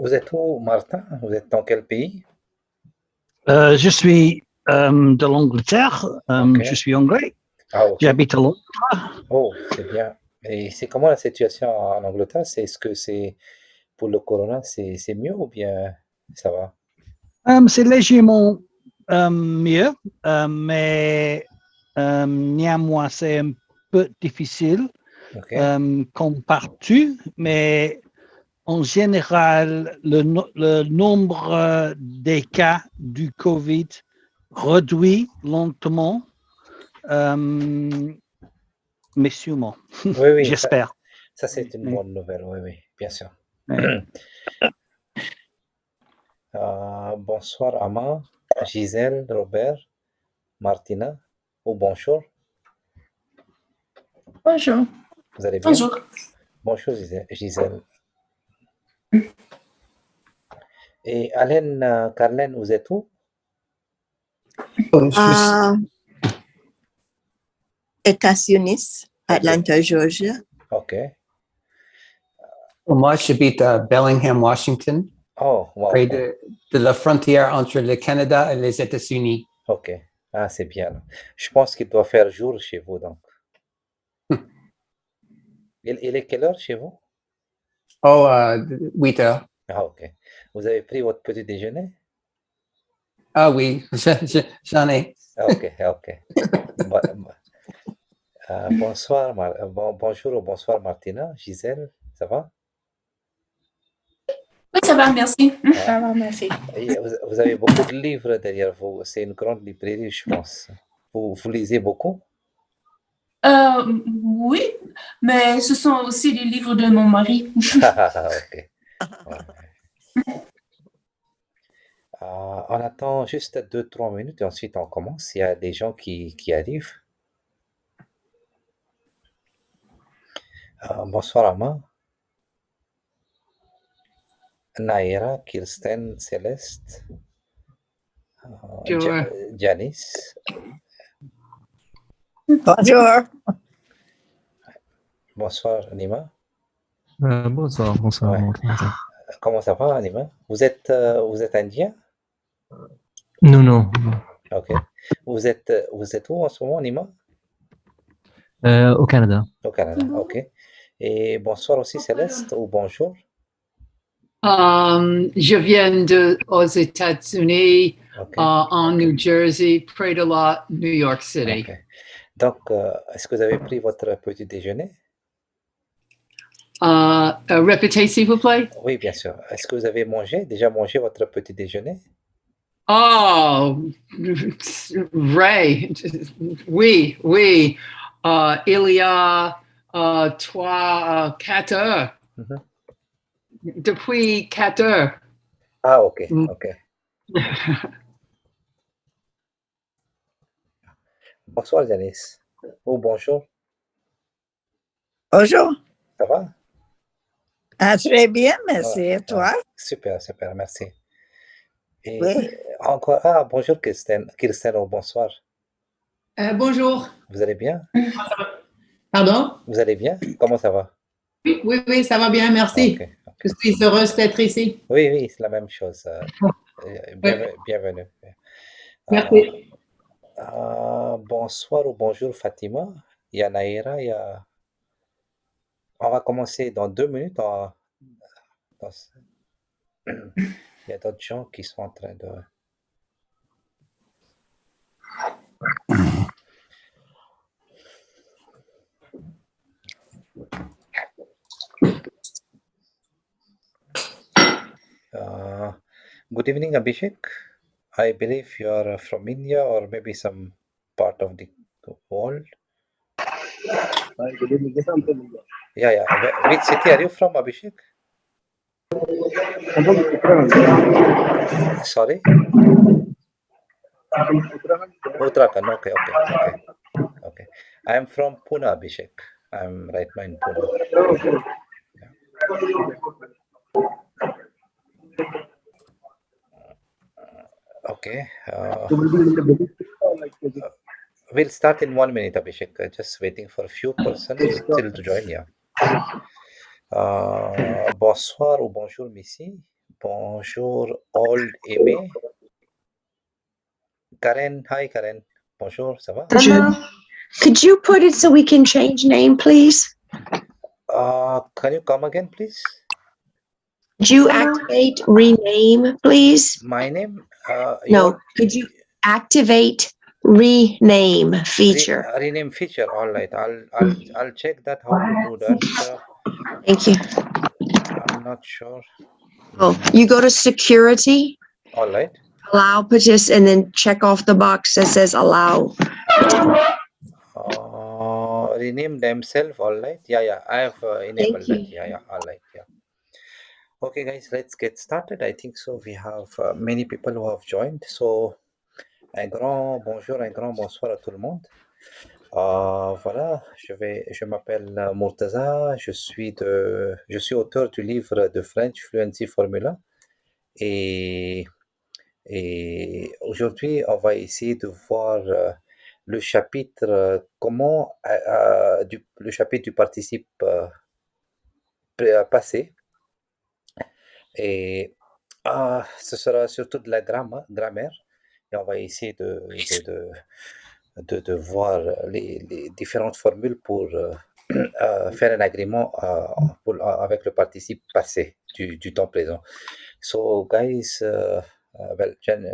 Vous êtes où, Martin? Vous êtes dans quel pays? Je suis de l'Angleterre. Ok. Je suis anglais. Ah, ok. J'habite à Londres. Oh, c'est bien. Et c'est comment la situation en Angleterre? Est-ce que c'est pour le corona, c'est mieux ou bien ça va? C'est légèrement mieux, mais néanmoins, c'est un peu difficile Ok. comme partout. Mais en général, le nombre des cas du COVID réduit lentement, mais sûrement. Oui, oui, J'espère. ça c'est une bonne nouvelle. Oui, oui, bien sûr. Ouais. Bonsoir, Ama, Gisèle, Robert, Martina, ou bonjour. Bonjour. Vous allez bien? Bonjour. Bonjour, Gisèle. Et Alain, Carlène, vous êtes où? États-Unis, Atlanta, Georgia. Ok. Moi, j'habite à Bellingham, Washington, Oh, wow. près de la frontière entre le Canada et les États-Unis. Ok. Ah, c'est bien. Je pense qu'il doit faire jour chez vous, donc. Il est quelle heure chez vous? Oh, 8 heures. Ah, ok. Vous avez pris votre petit déjeuner? Ah oui, j'en ai. Ah, ok, ok. Bonsoir, bonjour ou bonsoir Martina, Gisèle, ça va? Oui, ça va, merci. Ah. Ça va, merci. Et vous avez beaucoup de livres derrière vous. C'est une grande librairie, je pense. Vous lisez beaucoup? Oui, mais ce sont aussi des livres de mon mari. Ah, ok. Ouais. On attend juste 2-3 minutes et ensuite on commence. Il y a des gens qui arrivent. Bonsoir Ama, Naira, Kirsten, Céleste, Sure. Janice. Bonjour. Bonsoir Nima. Bonsoir, bonsoir. Ouais. Bonsoir. Comment ça va Nima? Vous êtes indien? Non, non. Ok. Vous êtes où en ce moment, Nima? Au Canada. Au Canada, ok. Et bonsoir aussi Céleste, ou bonjour. Je viens aux États-Unis, Ok. en New Jersey, près de la New York City. Ok. Donc, est-ce que vous avez pris votre petit déjeuner? Répétez, s'il vous plaît. Oui, bien sûr. Est-ce que vous avez déjà mangé votre petit déjeuner? Oh, Ray, oui, oui. Il y a 4 heures. Mhm. Depuis 4 heures. Ah, ok, ok. Bonsoir Janice. Ou bonjour, Bonjour. ça va? Ah, très bien, merci. Ouais, Et toi? Super, super, merci. Et Oui. encore, bonjour Kirsten, ou bonsoir. Bonjour. Vous allez bien? Pardon? Vous allez bien? Comment ça va? Oui, oui, oui, ça va bien, merci. Ok, ok. Je suis heureuse d'être ici. Oui, oui, c'est la même chose. Bienvenue. Merci. Bonsoir ou bonjour Fatima. Il y a Naïra, on va commencer dans 2 minutes. Il y a d'autres gens qui sont en train de... Good evening, Abhishek. I believe you are from India or maybe some part of the world. Hi, good evening. Yes, I'm from India. Yeah. Which city are you from, Abhishek? I'm from Uttarakhand. Sorry? I'm from Uttarakhand. Uttarakhand. Okay. I am from Pune, Abhishek. I'm right now in Pune. Okay. Okay. So will be in the beginning or like is it We'll start in 1 minute, Abhishek. Just waiting for a few persons still to join. Yeah. Bonsoir ou bonjour, Missy. Bonjour, old aimé. Karen, hi Karen. Bonjour, ça va? Hello. Could you put it so we can change name, please? Can you come again, please? Could you activate rename, please? My name, No, could you activate rename feature? rename feature. All right, I'll check that how to do that. Thank you. I'm not sure. Oh, you go to security, All right. allow participants, and then check off the box that says allow. Rename themselves. All right. Yeah. I have enabled that. Yeah. All right. Yeah. Okay, guys, let's get started. I think so. We have many people who have joined. So, un grand bonjour, un grand bonsoir à tout le monde. Voilà, je m'appelle Murtaza, je suis auteur du livre de French Fluency Formula et, et aujourd'hui, on va essayer de voir le chapitre le chapitre du participe passé et ce sera surtout de la grammaire et on va essayer de voir les différentes formules pour faire un agrément avec le participe passé du temps présent. So, guys,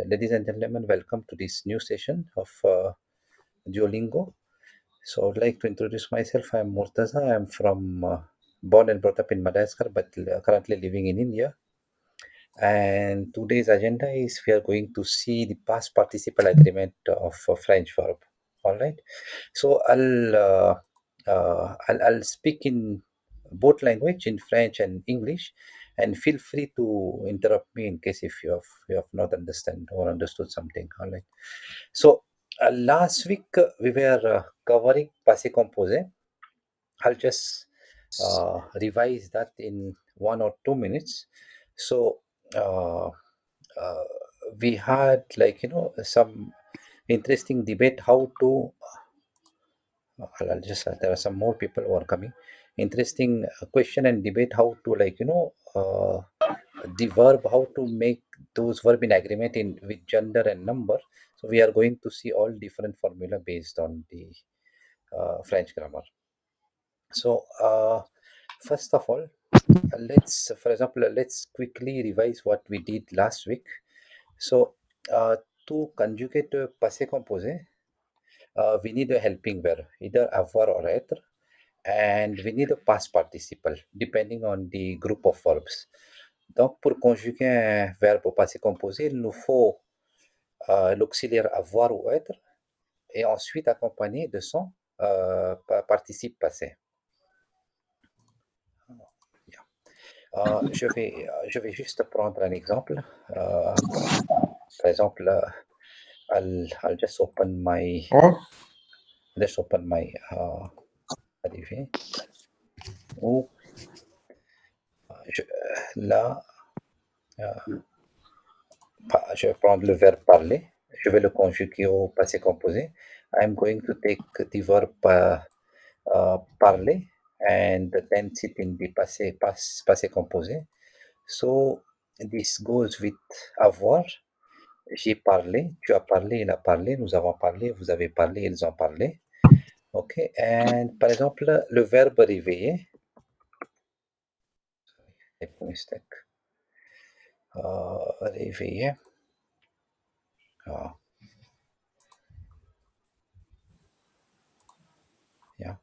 ladies and gentlemen, welcome to this new session of Duolingo. So, I'd like to introduce myself. I'm Murtaza. I'm from born and brought up in Madagascar, but currently living in India. And today's agenda is we are going to see the past participle agreement of French verb. All right. So I'll speak in both language, in French and English, and feel free to interrupt me in case if you have not understand or understood something. All right. So last week we were covering passé composé. I'll just revise that in 1 or 2 minutes. So uh, we had some interesting debate how to I'll just there are some more people who are coming. Interesting question and debate how to the verb, how to make those verb in agreement in with gender and number. So we are going to see all different formula based on the French grammar. So first of all, let's quickly revise what we did last week. So to conjugate a passé composé, we need a helping verb, either avoir or être, and we need a past participle, depending on the group of verbs. Donc, pour conjuguer un verbe au passé composé, il nous faut l'auxiliaire avoir ou être, et ensuite accompagné de son participe passé. Je vais juste prendre un exemple. Par exemple, I'll just open my arrivé. Ou là, je vais prendre le verbe parler. Je vais le conjuguer au passé composé. I'm going to take the verb parler and then sit in the passé composé. So this goes with avoir. J'ai parlé, tu as parlé, il a parlé, nous avons parlé, vous avez parlé, ils ont parlé. OK. And par exemple, le verbe réveiller. Mistake. Réveiller. Yeah.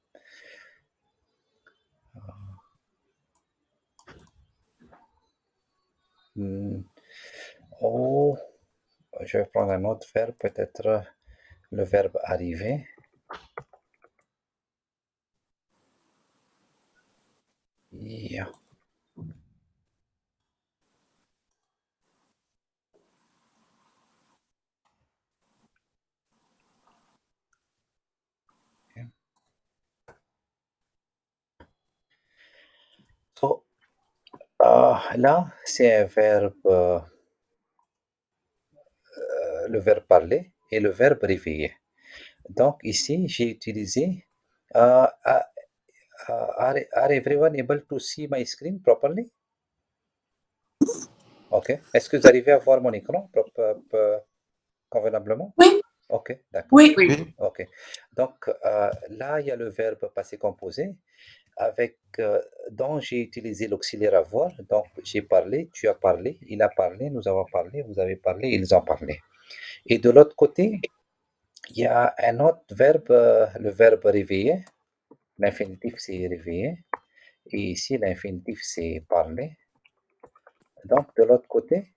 Oh, je vais prendre un autre verbe, peut-être le verbe arriver. Yeah. Okay. So, là, c'est un verbe, le verbe parler et le verbe réveiller. Donc, ici, j'ai utilisé are everyone able to see my screen properly? OK. Est-ce que vous arrivez à voir mon écran convenablement? Oui, OK, d'accord. oui. Oui. OK. Donc, là, il y a le verbe passé composé avec dont j'ai utilisé l'auxiliaire avoir. Donc, j'ai parlé, tu as parlé, il a parlé, nous avons parlé, vous avez parlé, ils ont parlé. Et de l'autre côté, il y a un autre verbe, le verbe réveiller. L'infinitif, c'est réveiller. Et ici, l'infinitif, c'est parler. Donc, de l'autre côté,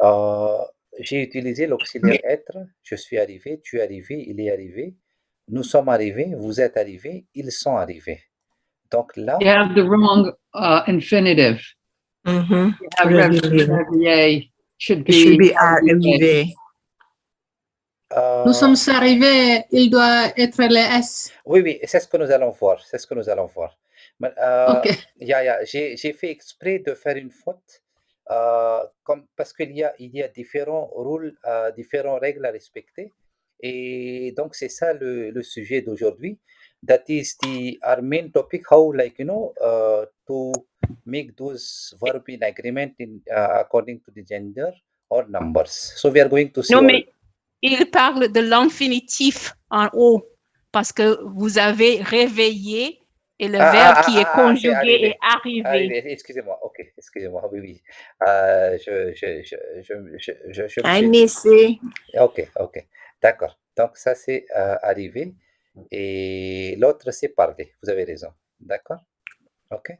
euh, j'ai utilisé l'auxiliaire être. Je suis arrivé, tu es arrivé, il est arrivé. Nous sommes arrivés, vous êtes arrivés, ils sont arrivés. Donc là, You have the wrong infinitive. Mhm. You have Réveillé. réveillé. Should It should be be arrivé. Nous euh, sommes arrivés, il doit être le S. oui, oui, c'est ce que nous allons voir. C'est ce que nous allons voir. Mais, OK. j'ai fait exprès de faire une faute parce il y a différents rôles, différentes règles à respecter. Et donc, c'est ça le sujet d'aujourd'hui. That is our main topic, how, to make those verb in agreement according to the gender or numbers. So, we are going to see Non, all. mais il parle de l'infinitif en haut parce que vous avez réveillé et le verbe qui est C'est conjugué arrivé. est arrivé. Arrivé, excusez-moi, ok, excusez-moi, oui, oui. Je me I suis... miss it. Ok, d'accord. Donc, ça, c'est arrivé. Et l'autre, c'est parler. Vous avez raison. D'accord? Ok.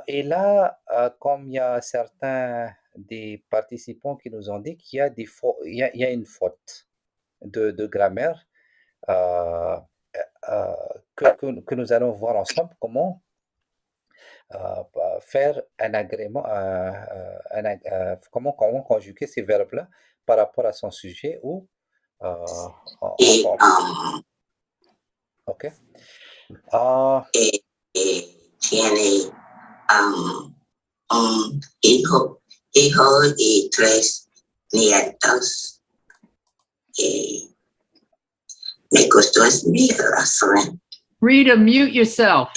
Et là, comme il y a certains des participants qui nous ont dit qu'il y a il y a une faute de grammaire euh, que nous allons voir ensemble comment faire un agrément, comment conjuguer ces verbes-là par rapport à son sujet ou ok. Tiene un hijo y tres nietos. Me costó mi razón. Rita, mute yourself.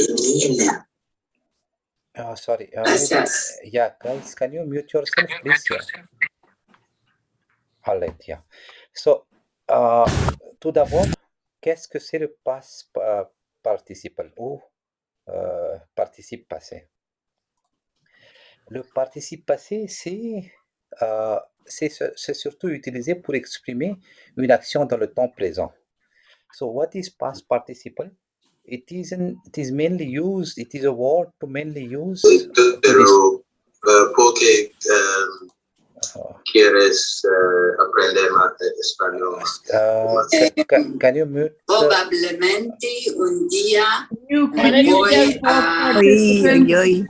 Sorry. Yeah, guys, can you mute yourself, please? Yeah. All right, yeah. So, tout d'abord, qu'est-ce que c'est le past participle ou participe passé? Le participe passé, c'est surtout utilisé pour exprimer une action dans le temps présent. So, what is past participle? It is mainly used. It is a word to mainly use. Pero, porque quieres aprender más de español. Can you mute? Probablemente un día Can you voy get more a participants?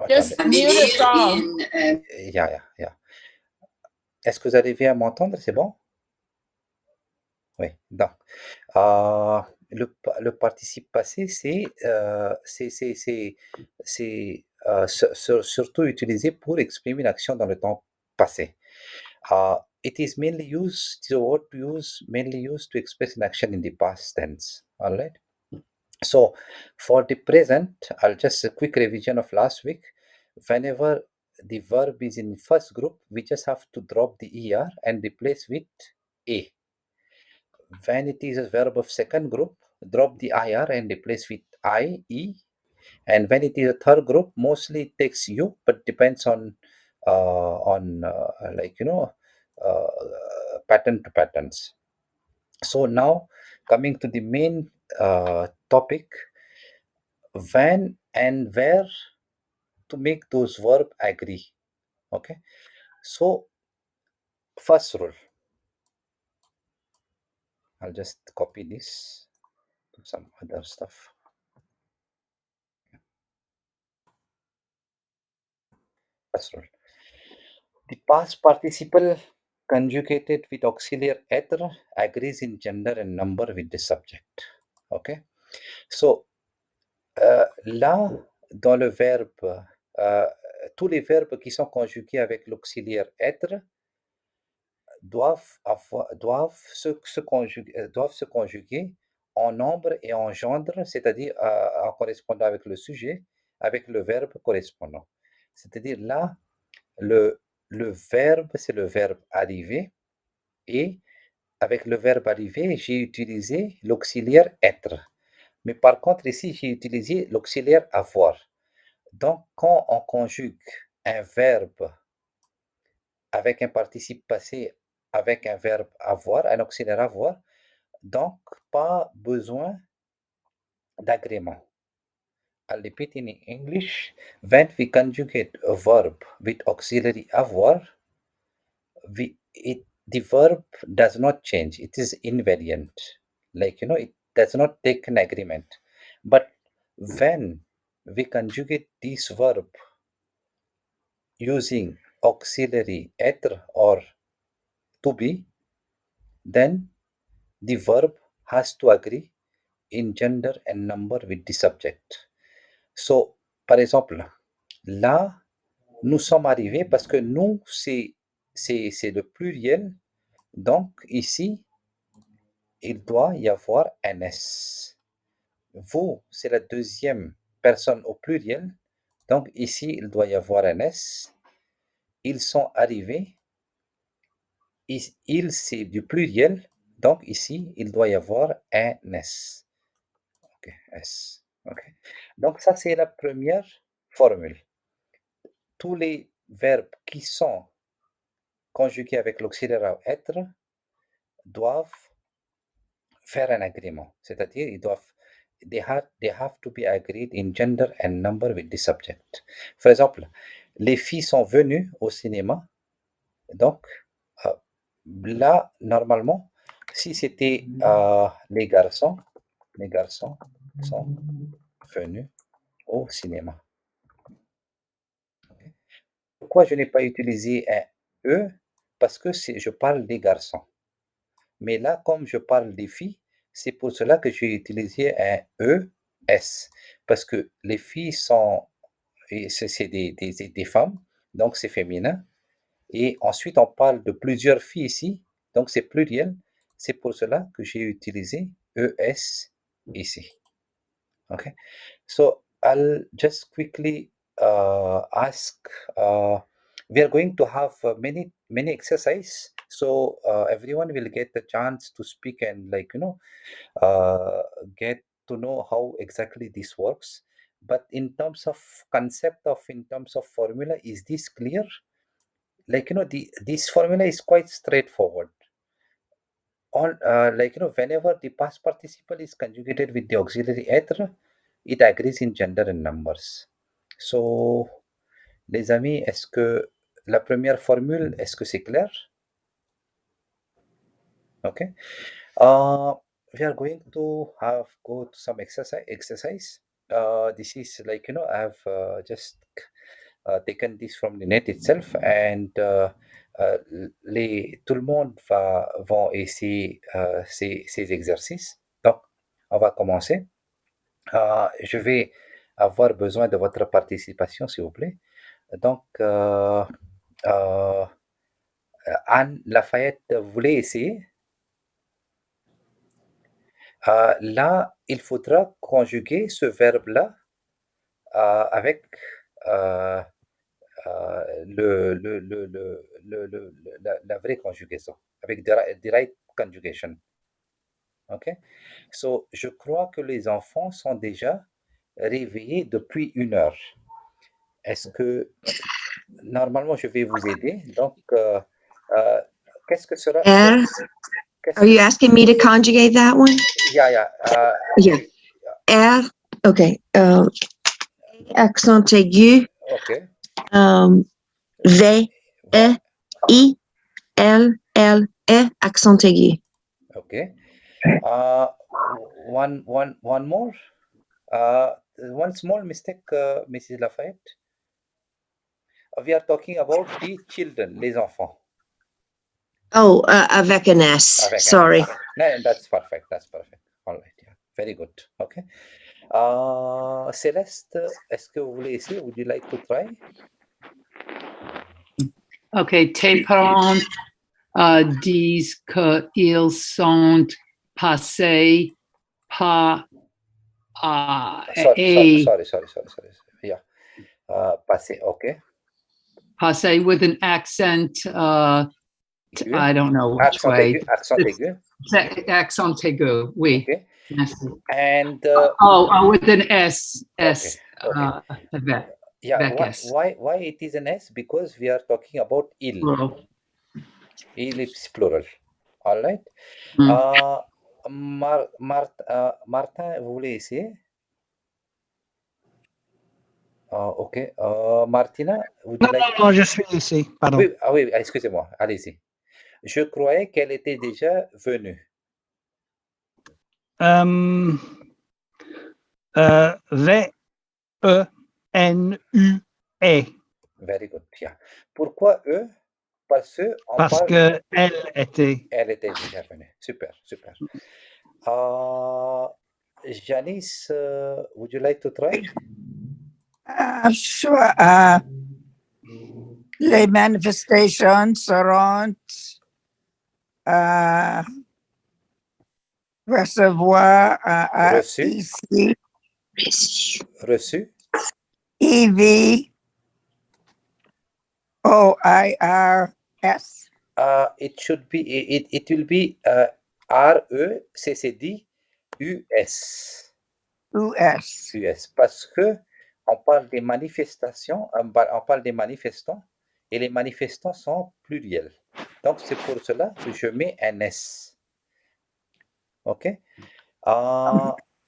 Just mute vivir us all. Yeah. Est-ce que vous arrivez à m'entendre? C'est bon? Oui. Donc, le participe passé, c'est surtout utilisé pour exprimer une action dans le temps passé. It is mainly used, it's a word mainly used to express an action in the past tense. All right. So, for the present, I'll just a quick revision of last week. Whenever the verb is in first group, we just have to drop the er and replace with a. When it is a verb of second group, drop the ir and replace with I, e. And when it is a third group, mostly it takes u, but depends on pattern to patterns. So now coming to the main topic, when and where to make those verb agree. Okay. So first rule, I'll just copy this to some other stuff. First rule. The past participle conjugated with auxiliary être agrees in gender and number with the subject. Okay. So là, dans le verbe, tous les verbes qui sont conjugués avec l'auxiliaire être doivent se conjuguer en nombre et en gendre, c'est-à-dire en correspondant avec le sujet, avec le verbe correspondant. C'est-à-dire là, le le verbe, c'est le verbe arriver. Et avec le verbe arriver, j'ai utilisé l'auxiliaire être. Mais par contre, ici, j'ai utilisé l'auxiliaire avoir. Donc, quand on conjugue un verbe avec un participe passé, avec un verbe avoir, un auxiliaire avoir, donc pas besoin d'agrément. I'll repeat in English. When we conjugate a verb with auxiliary avoir, the verb does not change. It is invariant. Like, it does not take an agreement. But when we conjugate this verb using auxiliary être or to be, then the verb has to agree in gender and number with the subject. So, par exemple, là, nous sommes arrivés parce que nous, c'est le pluriel. Donc, ici, il doit y avoir un S. Vous, c'est la deuxième personne au pluriel. Donc, ici, il doit y avoir un S. Ils sont arrivés. Ils, c'est du pluriel. Donc, ici, il doit y avoir un S. OK, S. OK. Donc, ça, c'est la première formule. Tous les verbes qui sont conjugués avec l'auxiliaire être doivent faire un agrément. C'est-à-dire, they have to be agreed in gender and number with the subject. Par exemple, les filles sont venues au cinéma. Donc, là, normalement, si c'était les garçons sont venus au cinéma. Okay. Pourquoi je n'ai pas utilisé un E? Parce que je parle des garçons. Mais là, comme je parle des filles, c'est pour cela que j'ai utilisé un ES. Parce que les filles sont, c'est des femmes, donc c'est féminin. Et ensuite, on parle de plusieurs filles ici, donc c'est pluriel. C'est pour cela que j'ai utilisé ES ici. Okay. So I'll just quickly ask. We are going to have many exercise. So everyone will get the chance to speak and get to know how exactly this works. But in terms of concept in terms of formula, is this clear? This formula is quite straightforward. Whenever the past participle is conjugated with the auxiliary être, it agrees in gender and numbers. So, les amis, est-ce que la première formule, est-ce que c'est clair? Okay. We are going to go to some exercise. This is I've just taken this from the net itself and tout le monde vont essayer ces exercices. Donc, on va commencer. Je vais avoir besoin de votre participation, s'il vous plaît. Donc, Anne Lafayette, vous voulez essayer? Là, il faudra conjuguer ce verbe-là avec la vraie conjugaison, avec the right conjugation. OK? So, je crois que les enfants sont déjà réveillés depuis 1 heure. Est-ce que, normalement, je vais vous aider. Donc, qu'est-ce que sera... Are you asking me to conjugate that one? Yeah. Yeah. R, okay. Accent aigu. OK. V, E, I, L, L, E, accent aigu. OK. One more. One small mistake, Mrs. Lafayette. We are talking about the children, les enfants. Oh, avec un S. Avec Sorry. un S. No, that's perfect. All right. Yeah. Very good. Okay. Celeste, est-ce que vous voulez essayer? Would you like to try? OK, tes parents disent qu'ils sont passés par Sorry. Yeah. Passé. OK. Passé with an accent. Aigu. I don't know which Accent way. aigu. Accent aigu. Accent aigu. Oui. Okay. Merci. And With an S. S. okay. Avec Yeah. S. Why it is an S? Because we are talking about il. Plural. Il is plural. All right. Martin, vous voulez essayer? Ok. Martina, would you like? Non, je suis ici, pardon. Oui, oui, excusez-moi, allez-y. Je croyais qu'elle était déjà venue. V-E-N-U-E. Very good, yeah. Pourquoi eux? Parce Parce parle... qu'elle était. Elle était déjà venue. Super, super. Janice, would you like to try? Sure. Les manifestations seront recevoir Reçu. ici. Reçu. EVOIRS. It should be, it will be RECCD-US. US. US. Parce que on parle des manifestations, on parle des manifestants et les manifestants sont pluriels. Donc c'est pour cela que je mets un S. OK?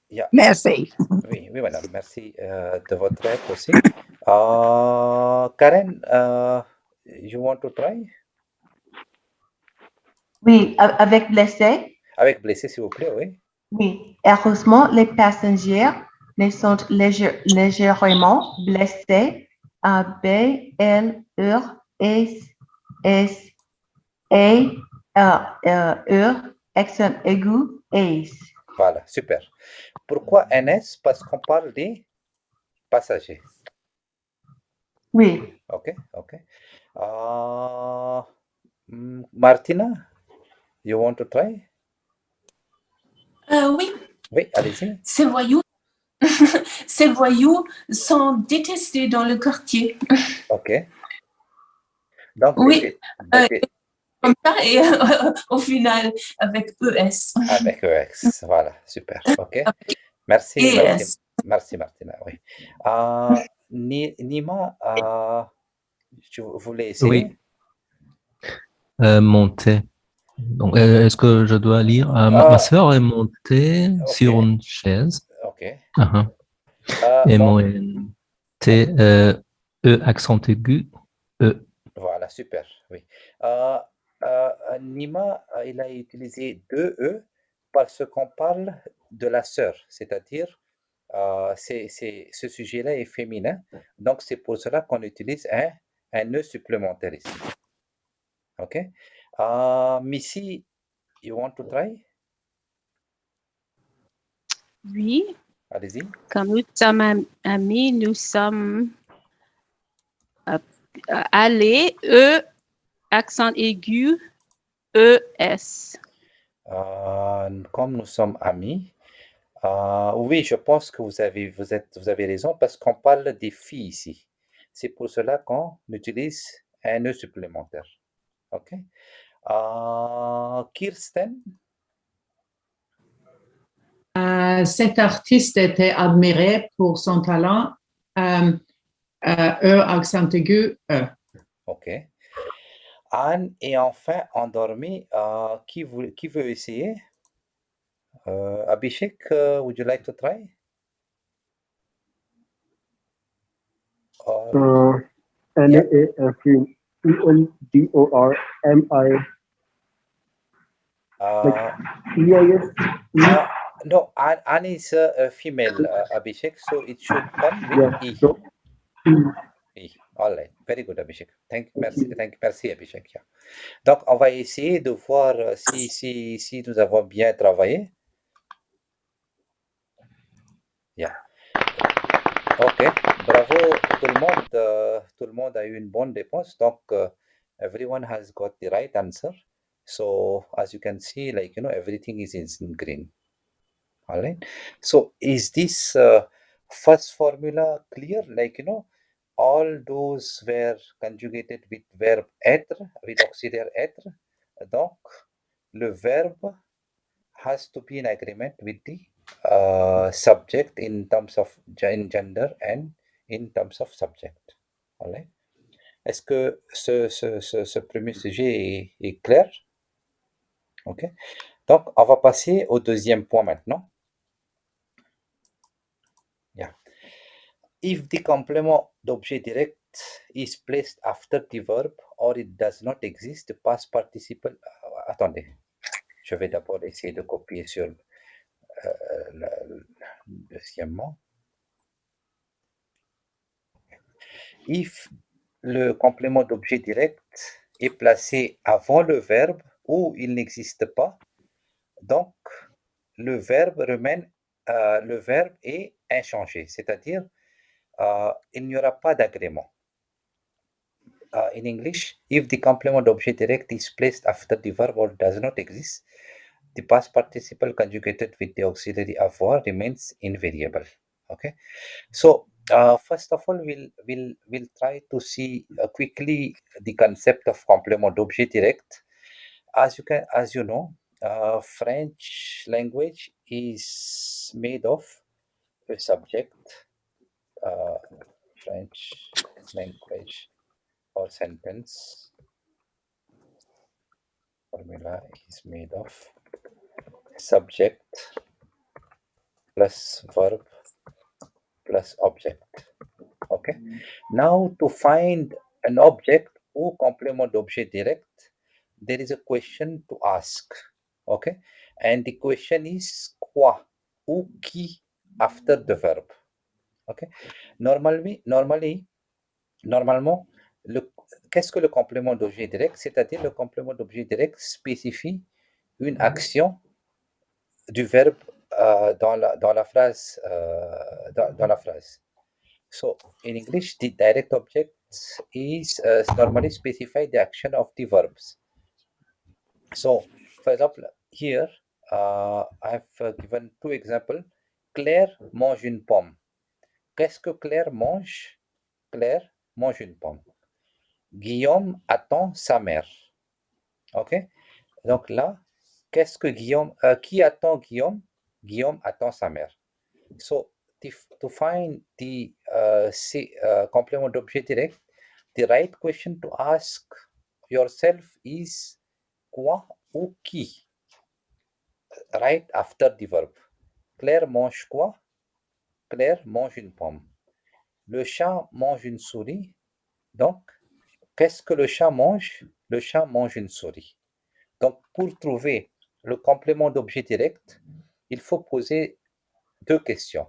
Yeah. Merci. Oui, oui, madame. Merci de votre aide aussi. Karen, you want to try? Oui, avec blessé. Avec blessé, s'il vous plaît, oui. Oui. Heureusement, les passagers ne sont légèrement blessés. B-L-E-S-S-E-R, accent aigu, ACE. Voilà, super. Pourquoi un S? Parce qu'on parle des passagers. Oui. OK, OK. Martina, you want to try? Oui. Oui, allez-y. Ces voyous, ces voyous sont détestés dans le quartier. OK. Donc, oui. Comme ça et au final avec ES. Avec EX, voilà, super. OK. Merci, merci, merci Martina. Oui. Nima, tu voulais essayer? Oui. Monter. Donc, est-ce que je dois lire? Ma sœur est montée sur une chaise. OK. M-O-N-T, E accent aigu, E. Voilà, super, oui. Nima, il a utilisé deux E parce qu'on parle de la sœur, c'est-à-dire ce sujet-là est féminin, donc c'est pour cela qu'on utilise un E supplémentaire ici. OK? Missy, you want to try? Oui. Allez-y. Quand nous sommes amis, nous sommes allés, E, accent aigu, ES. Comme nous sommes amis, oui, je pense que vous avez raison parce qu'on parle des filles ici. C'est pour cela qu'on utilise un E supplémentaire. OK? Kirsten? Cet artiste était admiré pour son talent. E accent aigu, E. OK. Anne et enfin endormi. Qui veut essayer? Abhishek, would you like to try? NAAFENDORMI. No, Anne is a female, Abhishek, so it should come with E. E. All right. Very good, Abhishek. Merci, Abhishek. Yeah. Donc, on va essayer de voir si nous avons bien travaillé. Yeah. OK. Bravo, tout le monde. Tout le monde a eu une bonne réponse. Donc, everyone has got the right answer. So, as you can see, everything is in green. All right. So, is this first formula clear? all those were conjugated with verb être, with auxiliaire être. Donc, le verbe has to be in agreement with the subject in terms of in gender and in terms of subject. All right. Est-ce que ce premier sujet est clair? OK. Donc, on va passer au deuxième point maintenant. Yeah. If the complement d'objet direct is placed after the verb or it does not exist, the past participle... attendez, je vais d'abord essayer de copier sur le deuxièmement. If le complément d'objet direct est placé avant le verbe ou il n'existe pas, donc le verbe est inchangé, c'est-à-dire il n'y aura pas d'agrément. In English, if the complement d'objet direct is placed after the verb or does not exist, the past participle conjugated with the auxiliary avoir remains invariable. Okay, so first of all, we'll try to see quickly the concept of complement d'objet direct. As you know, French language is made of a subject. French language or sentence formula is made of subject plus verb plus object. Okay. Now to find an object ou complément d'objet direct, there is a question to ask. Okay. And the question is quoi ou qui after the verb. Okay. Normalement, qu'est-ce que le complément d'objet direct? C'est-à-dire le complément d'objet direct spécifie une action du verbe dans la phrase. Dans la phrase. So in English, the direct object is normally specify the action of the verbs. So, for example, here I have given two examples. Claire mange une pomme. Qu'est-ce que Claire mange? Claire mange une pomme. Guillaume attend sa mère. OK? Donc là, qu'est-ce que qui attend Guillaume? Guillaume attend sa mère. So, to find the complement d'objet direct, the right question to ask yourself is quoi ou qui? Right after the verb. Claire mange quoi? Claire mange une pomme. Le chat mange une souris. Donc, qu'est-ce que le chat mange? Le chat mange une souris. Donc, pour trouver le complément d'objet direct, il faut poser deux questions.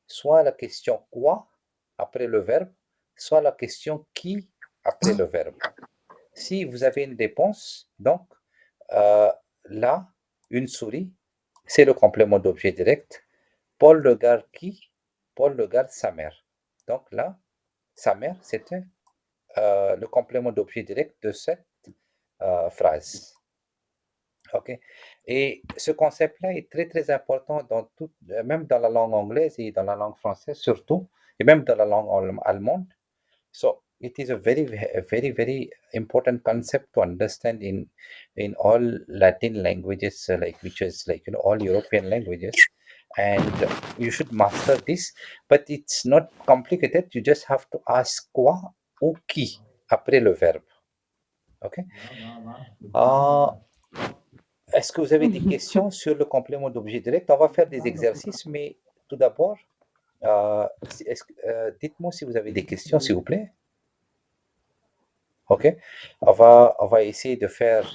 Soit la question quoi après le verbe, soit la question qui après le verbe. Si vous avez une réponse, donc là, une souris, c'est le complément d'objet direct. Paul regarde qui? Paul regarde sa mère. Donc là, sa mère, c'était le complément d'objet direct de cette phrase. OK. Et ce concept-là est très, très important même dans la langue anglaise et dans la langue française surtout, et même dans la langue allemande. So it is a very, very, very important concept to understand in all Latin languages, which is all European languages. And you should master this, but it's not complicated. You just have to ask quoi ou qui après le verbe. OK. Est-ce que vous avez des questions sur le complément d'objet direct? On va faire des exercices, mais tout d'abord, dites-moi si vous avez des questions, s'il vous plaît. OK. On va essayer de faire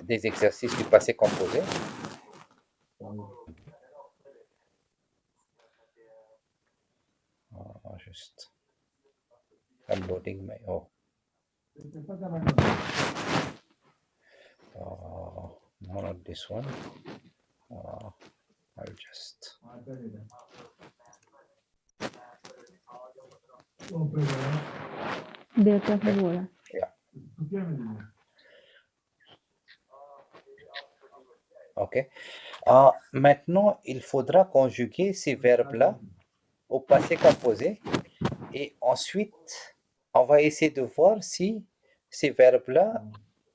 des exercices du passé composé. Just I'm loading my no, not this one. I'll just yeah. OK. Maintenant, il faudra conjuguer ces verbes-là au passé composé Et ensuite, on va essayer de voir si ces verbes-là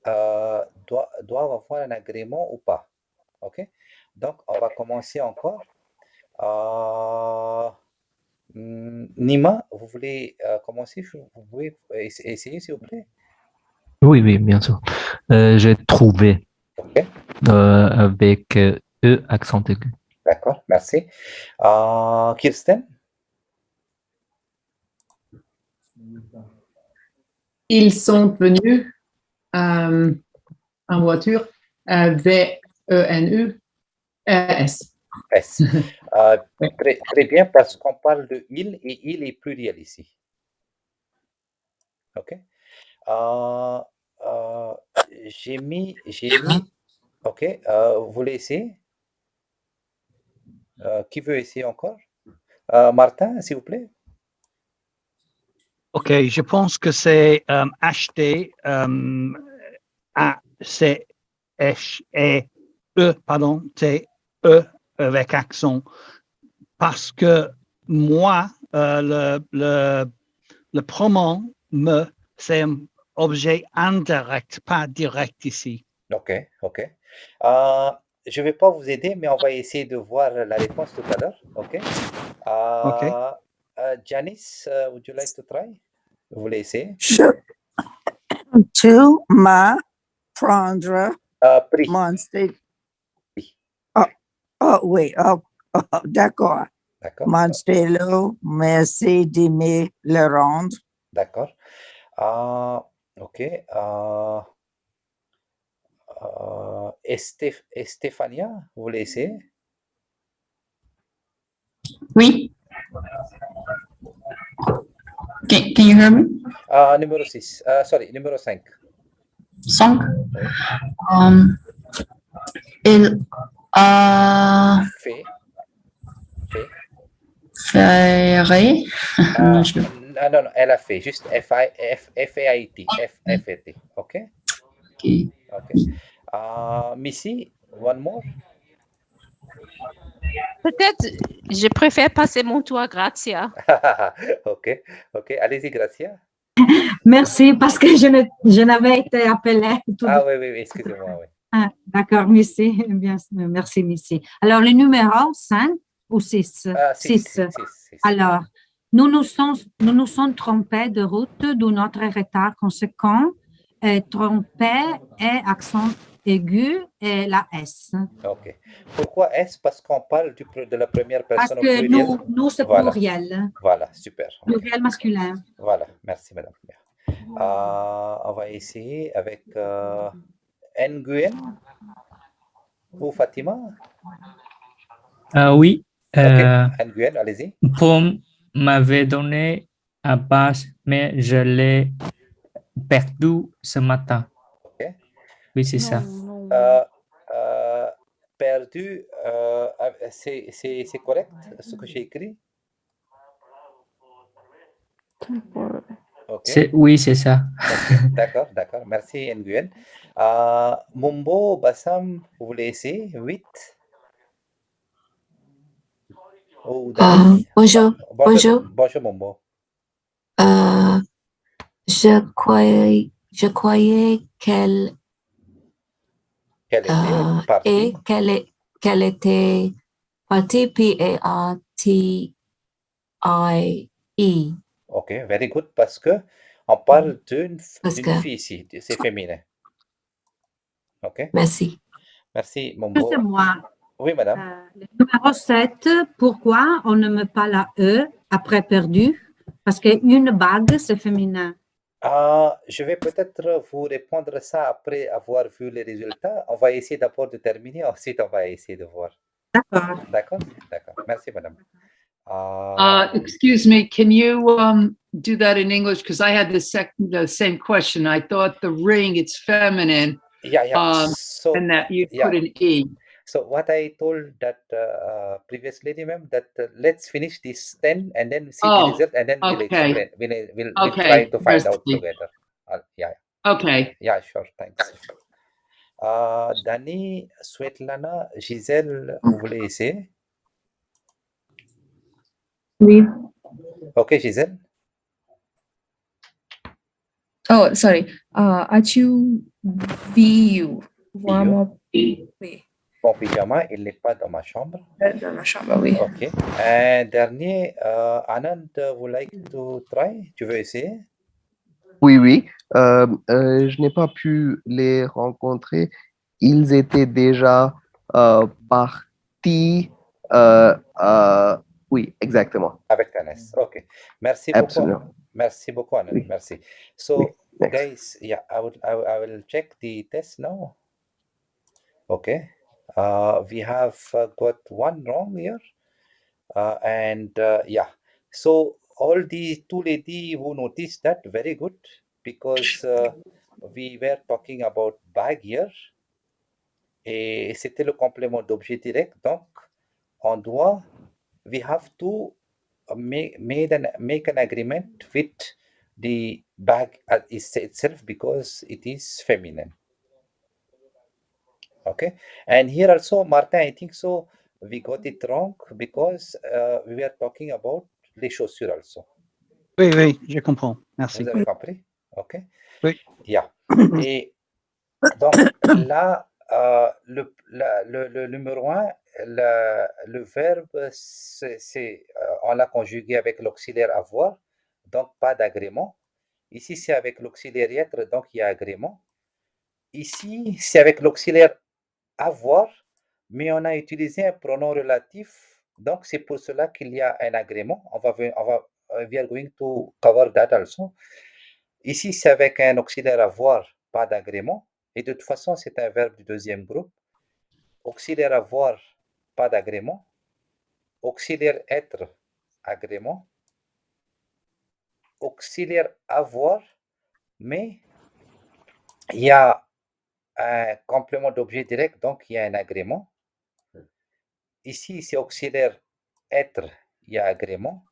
doivent avoir un agrément ou pas. OK? Donc, on va commencer encore. Nima, vous voulez commencer? Vous pouvez essayer, s'il vous plaît? Oui, oui, bien sûr. J'ai trouvé OK, avec E accent aigu. d'accord, merci. Kirsten? Ils sont venus en voiture. V-E-N-U-S. S. Très bien, parce qu'on parle de il et il est pluriel ici. OK? Euh, euh, j'ai mis. OK, vous voulez essayer? Qui veut essayer encore? Martin, s'il vous plaît. OK, je pense que c'est acheter, c'est E, pardon, c'est E avec accent. Parce que moi, le pronom me, c'est un objet indirect, pas direct ici. OK, OK. Je ne vais pas vous aider, mais on va essayer de voir la réponse tout à l'heure. OK? OK. Janice, would you like to try? Vous voulez essayer? Tu m'as prendre Pris. mon stylo. Oui. Oh, oui, d'accord. D'accord. Mon stylo, merci de me le rendre. D'accord. OK. Estefania, vous voulez essayer? Oui. Can you hear me? Numéro 6. Sorry, numéro 5. 5. Oui. Il a Fait. fait. Non, non, elle a fait. Juste F-A-I-T. F-A-I-T. OK? OK. Missy, one more? Peut-être, je préfère passer mon tour à Grazia. OK, OK. Allez-y, Gracia. Merci, parce que je n'avais été appelée. Oui, oui, excusez-moi, oui. Ah, d'accord, merci. Bien, merci, Missy. Alors, le numéro 5 ou 6? 6. Alors, nous nous sommes trompés de route de notre retard conséquent. Trompé et accent aigu et la S. OK. Pourquoi S? Parce qu'on parle de la première Parce personne au que pluriel. nous c'est Voilà. pluriel. Voilà, super. Pluriel masculin. Voilà, merci, madame. On va essayer avec Nguyen ou Fatima. Oui. OK, Nguyen, allez-y. Paul m'avait donné un passe, mais je l'ai perdu ce matin. OK. Oui, c'est ça. Perdu, c'est correct ce que j'ai écrit? OK. Oui, c'est ça. OK, d'accord. Merci, Nguyen. Mumbo, Bassam, vous voulez essayer? 8. Oh, Dani. Bonjour. Bonjour, Mumbo. Je croyais qu'elle était partie. qu'elle était partie P-A-R-T-I-E. OK, very good, parce que on parle d'une fille ici, c'est féminin. OK? Merci. Merci, Mumbo. Excusez-moi. Oui, madame. Le numéro 7, pourquoi on ne met pas la E après perdu? Parce qu'une bague, c'est féminin. Je vais peut-être vous répondre ça après avoir vu les résultats. On va essayer d'abord de terminer, ensuite on va essayer de voir. D'accord. D'accord? Merci, madame. Excuse me, can you do that in English? Because I had the same question. I thought the ring, it's feminine. Yeah. And that you put an E. So what I told that previous lady, ma'am, that let's finish this 10 and then see the result, and then we'll explain. We'll try to find out together. Yeah. Okay. Yeah, sure. Thanks. Dani, Svetlana, Gisèle, vous voulez essayer? Oui. OK, Gisèle. Oh, sorry. As-tu vu voir mon oui, Mon pyjama, il n'est pas dans ma chambre. dans ma chambre, oui. OK. Et dernier, Anand, would like to try? Tu veux essayer? Oui, oui. Je n'ai pas pu les rencontrer. Ils étaient déjà partis. euh, euh, oui, exactement. Avec Anas. OK. Merci beaucoup. Absolument. Merci beaucoup, Anand. Oui. Merci. So, Next. guys, yeah, I will check the test now. Okay. We have got one wrong here. Yeah. So, all the two ladies who noticed that, very good, because we were talking about bag here. Et c'était le complément d'objet direct. Donc, on doit, we have to make an agreement with the bag itself because it is feminine. Okay. And here also, Martin, I think so, we got it wrong because we were talking about les chaussures also. Oui, oui, je comprends. Merci. Vous avez compris? OK. Oui. Yeah. Et donc là, le numéro 1, le verbe, on l'a conjugué avec l'auxiliaire avoir, donc pas d'agrément. Ici, c'est avec l'auxiliaire être, donc il y a agrément. Ici, c'est avec l'auxiliaire avoir, mais on a utilisé un pronom relatif, donc c'est pour cela qu'il y a un agrément. We are going to cover that also. Ici, c'est avec un auxiliaire avoir, pas d'agrément. Et de toute façon, c'est un verbe du deuxième groupe. Auxiliaire avoir, pas d'agrément. Auxiliaire être, agrément. Auxiliaire avoir, mais il y a un complément d'objet direct, donc il y a un agrément. Ici, c'est auxiliaire être, il y a agrément.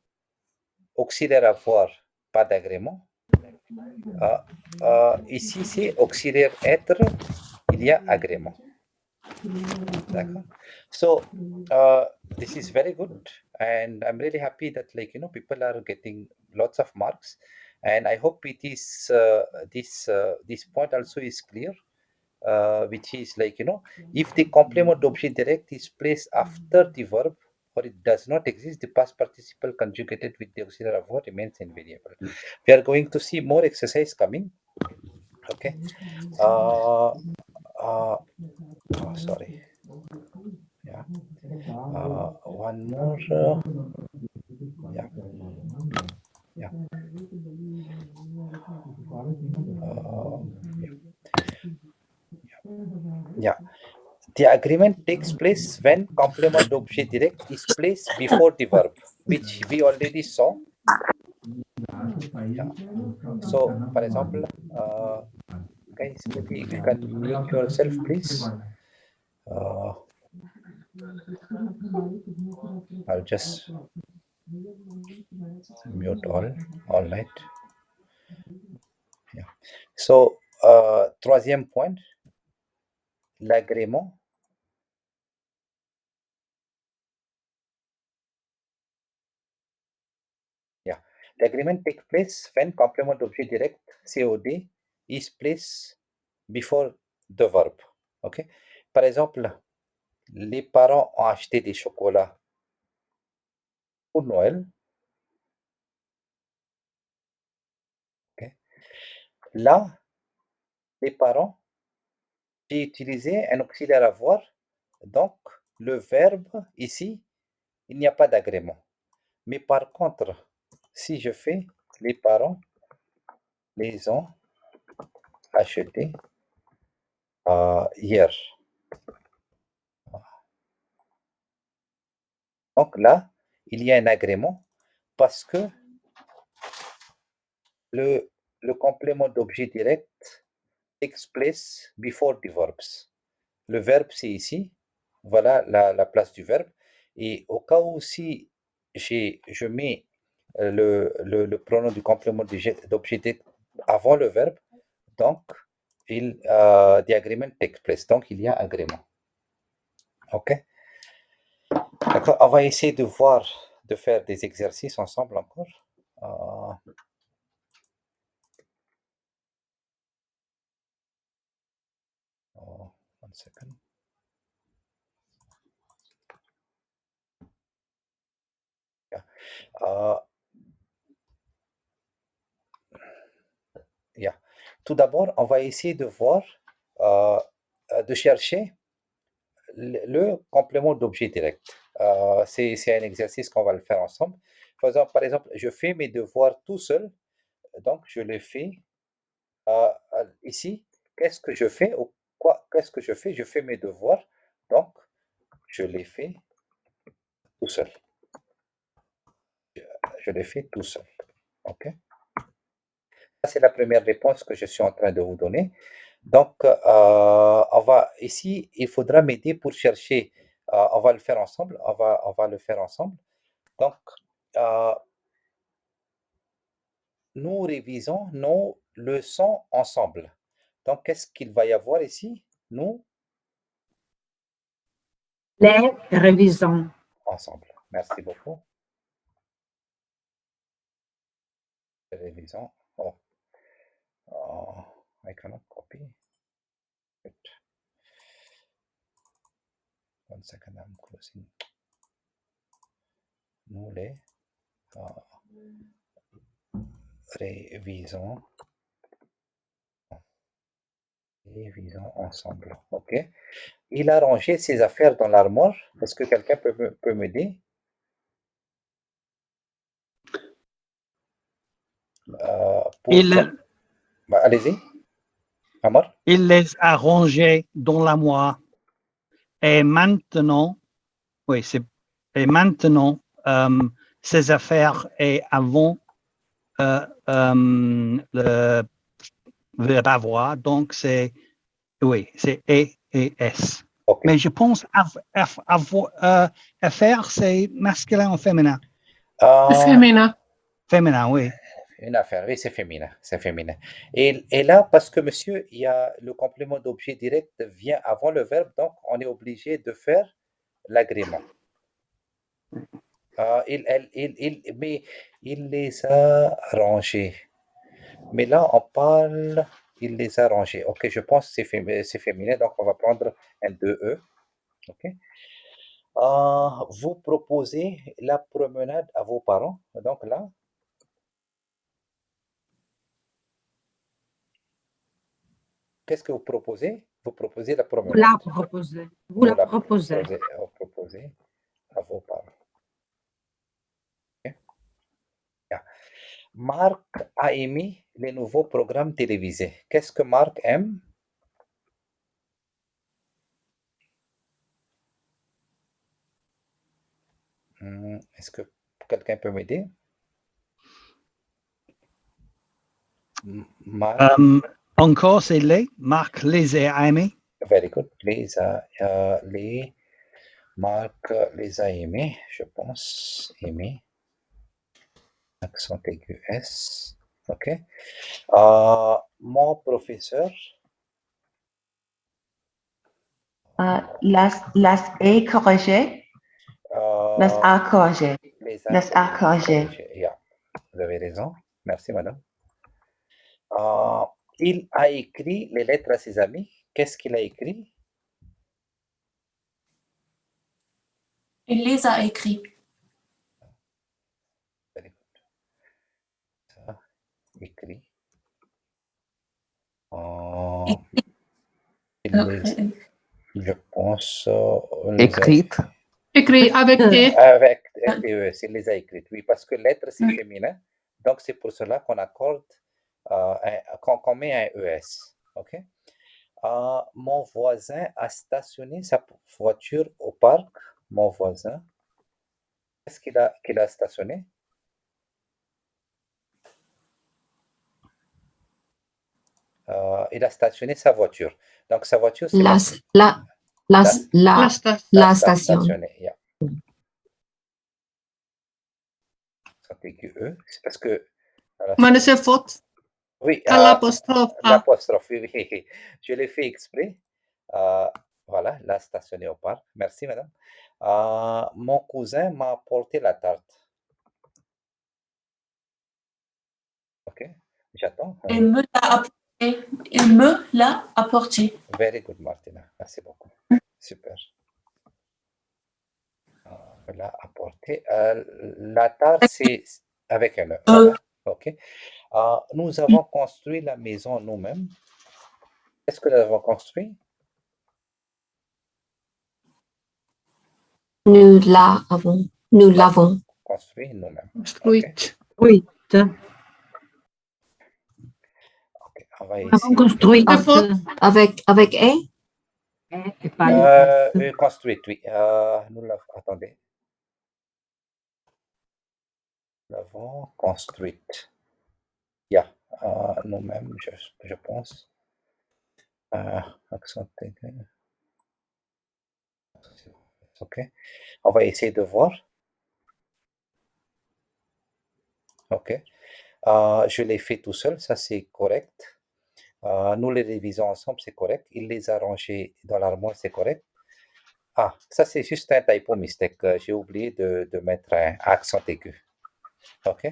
Auxiliaire avoir, pas d'agrément. Ici, c'est auxiliaire être, il y a agrément. D'accord. So this is very good, and I'm really happy that people are getting lots of marks, and I hope it is this point also is clear, which is if the complement d'objet direct is placed after the verb or it does not exist, the past participle conjugated with the auxiliary verb remains invariable. We are going to see more exercise coming. Okay. Sorry. Yeah. One more. Yeah. Yeah. Yeah. The agreement takes place when complement d'objet direct is placed before the verb, which we already saw. Yeah. So, for example, guys, maybe you can mute yourself, please. I'll just mute all right. Yeah. So, troisième point, l'agrément. Yeah. The agreement takes place when complement d'objet direct, COD, is placed before the verb. Okay. Par exemple, les parents ont acheté des chocolats pour Noël. Okay. Là, les parents, j'ai utilisé un auxiliaire avoir. Donc, le verbe ici, il n'y a pas d'agrément. Mais par contre, si je fais les parents les ont achetés hier. Donc là, il y a un agrément parce que le complément d'objet direct takes place before the verbs. Le verbe, c'est ici. Voilà la place du verbe. Et au cas où si je mets le pronom du complément d'objet direct avant le verbe, donc the agreement takes place. Donc il y a agrément. OK? D'accord. On va essayer de faire des exercices ensemble encore. second. Yeah. Yeah. Tout d'abord, on va essayer de voir, de chercher le complément d'objet direct. C'est un exercice qu'on va le faire ensemble. Par exemple, je fais mes devoirs tout seul, donc je les fais ici. Qu'est-ce que je fais ou quoi? Qu'est-ce que je fais? Je fais mes devoirs, donc je les fais tout seul. Je les fais tout seul. OK? Ça, c'est la première réponse que je suis en train de vous donner. Donc, on va ici, il faudra m'aider pour chercher. On va le faire ensemble. On va le faire ensemble. Donc, nous révisons nos leçons ensemble. Donc, qu'est-ce qu'il va y avoir ici? Nous Les révisons. ensemble. Merci beaucoup. Révisons. Oh. I cannot copy it. 1 second, I'm closing. Nous les révisons ensemble. OK. Il a rangé ses affaires dans l'armoire. Est-ce que quelqu'un peut m'aider? Allez-y. Amar? Il les a rangés dans l'armoire. Et maintenant, oui, et maintenant, ses affaires et avant le verbe avoir, donc c'est, oui, c'est et S. Okay. Mais je pense affaire, c'est masculin ou féminin? Féminin. Féminin, oui. Une affaire, oui, c'est féminin, c'est féminin. Et là, parce que monsieur, il y a le complément d'objet direct vient avant le verbe, donc on est obligé de faire l'agrément. Mais il les a rangés. Mais là, on parle, il les a rangés. Ok, je pense que c'est féminin, donc on va prendre un 2E. Ok. Vous proposez la promenade à vos parents. Donc là, qu'est-ce que vous proposez? Vous proposez la Vous promenade. la proposez. Vous la proposez. Vous proposez à vos parents. Okay. Yeah. Marc a aimé les nouveaux programmes télévisés. Qu'est-ce que Marc aime? Est-ce que quelqu'un peut m'aider? Marc. Encore, c'est les. Marc les a aimés. Very good. Marc les a aimés, je pense. Aimés. Accent aigu S. OK. Mon professeur. Las a corrigé. Las a corrigé. Las a corrigé. Yeah. Vous avez raison. Merci, madame. Il a écrit les lettres à ses amis. Qu'est-ce qu'il a écrit? Il les a écrits. Ça, écrit. Je pense. Écrite. Écrit avec E. Avec LTES, il les a écrites, oui, parce que lettre, c'est féminin. Donc, c'est pour cela qu'on accorde, qu'on met un ES. OK? Mon voisin a stationné sa voiture au parc. Mon voisin. Qu'est-ce qu'il a stationné? Il a stationné sa voiture. Donc, sa voiture, c'est La station. Yeah. C'est parce que. Mais c'est faute. Oui, À l'apostrophe A. l'apostrophe, oui. Je l'ai fait exprès. Voilà, là, stationné au parc. Merci, madame. Mon cousin m'a apporté la tarte. OK, j'attends. Et me l'a apporté. Et il me l'a apporté. Very good, Martina. Merci beaucoup. Super. Me l'a apporté. La tare, c'est avec un E. Voilà. OK. Nous avons construit la maison nous-mêmes. Est-ce que nous l'avons construit? Nous l'avons. Nous l'avons. Construit nous-mêmes. Construite. Oui. On va Nous avons essayer. construit Avec E? et pas le S. Construite, oui. Nous l'avons. Attendez. Nous l'avons construite. Yeah. Nous-mêmes, je pense. Accent aigu. OK. On va essayer de voir. OK. Je l'ai fait tout seul, ça c'est correct. Nous les révisons ensemble, c'est correct. Il les a rangés dans l'armoire, c'est correct. Ah, ça c'est juste un typo mistake. J'ai oublié de mettre un accent aigu. OK.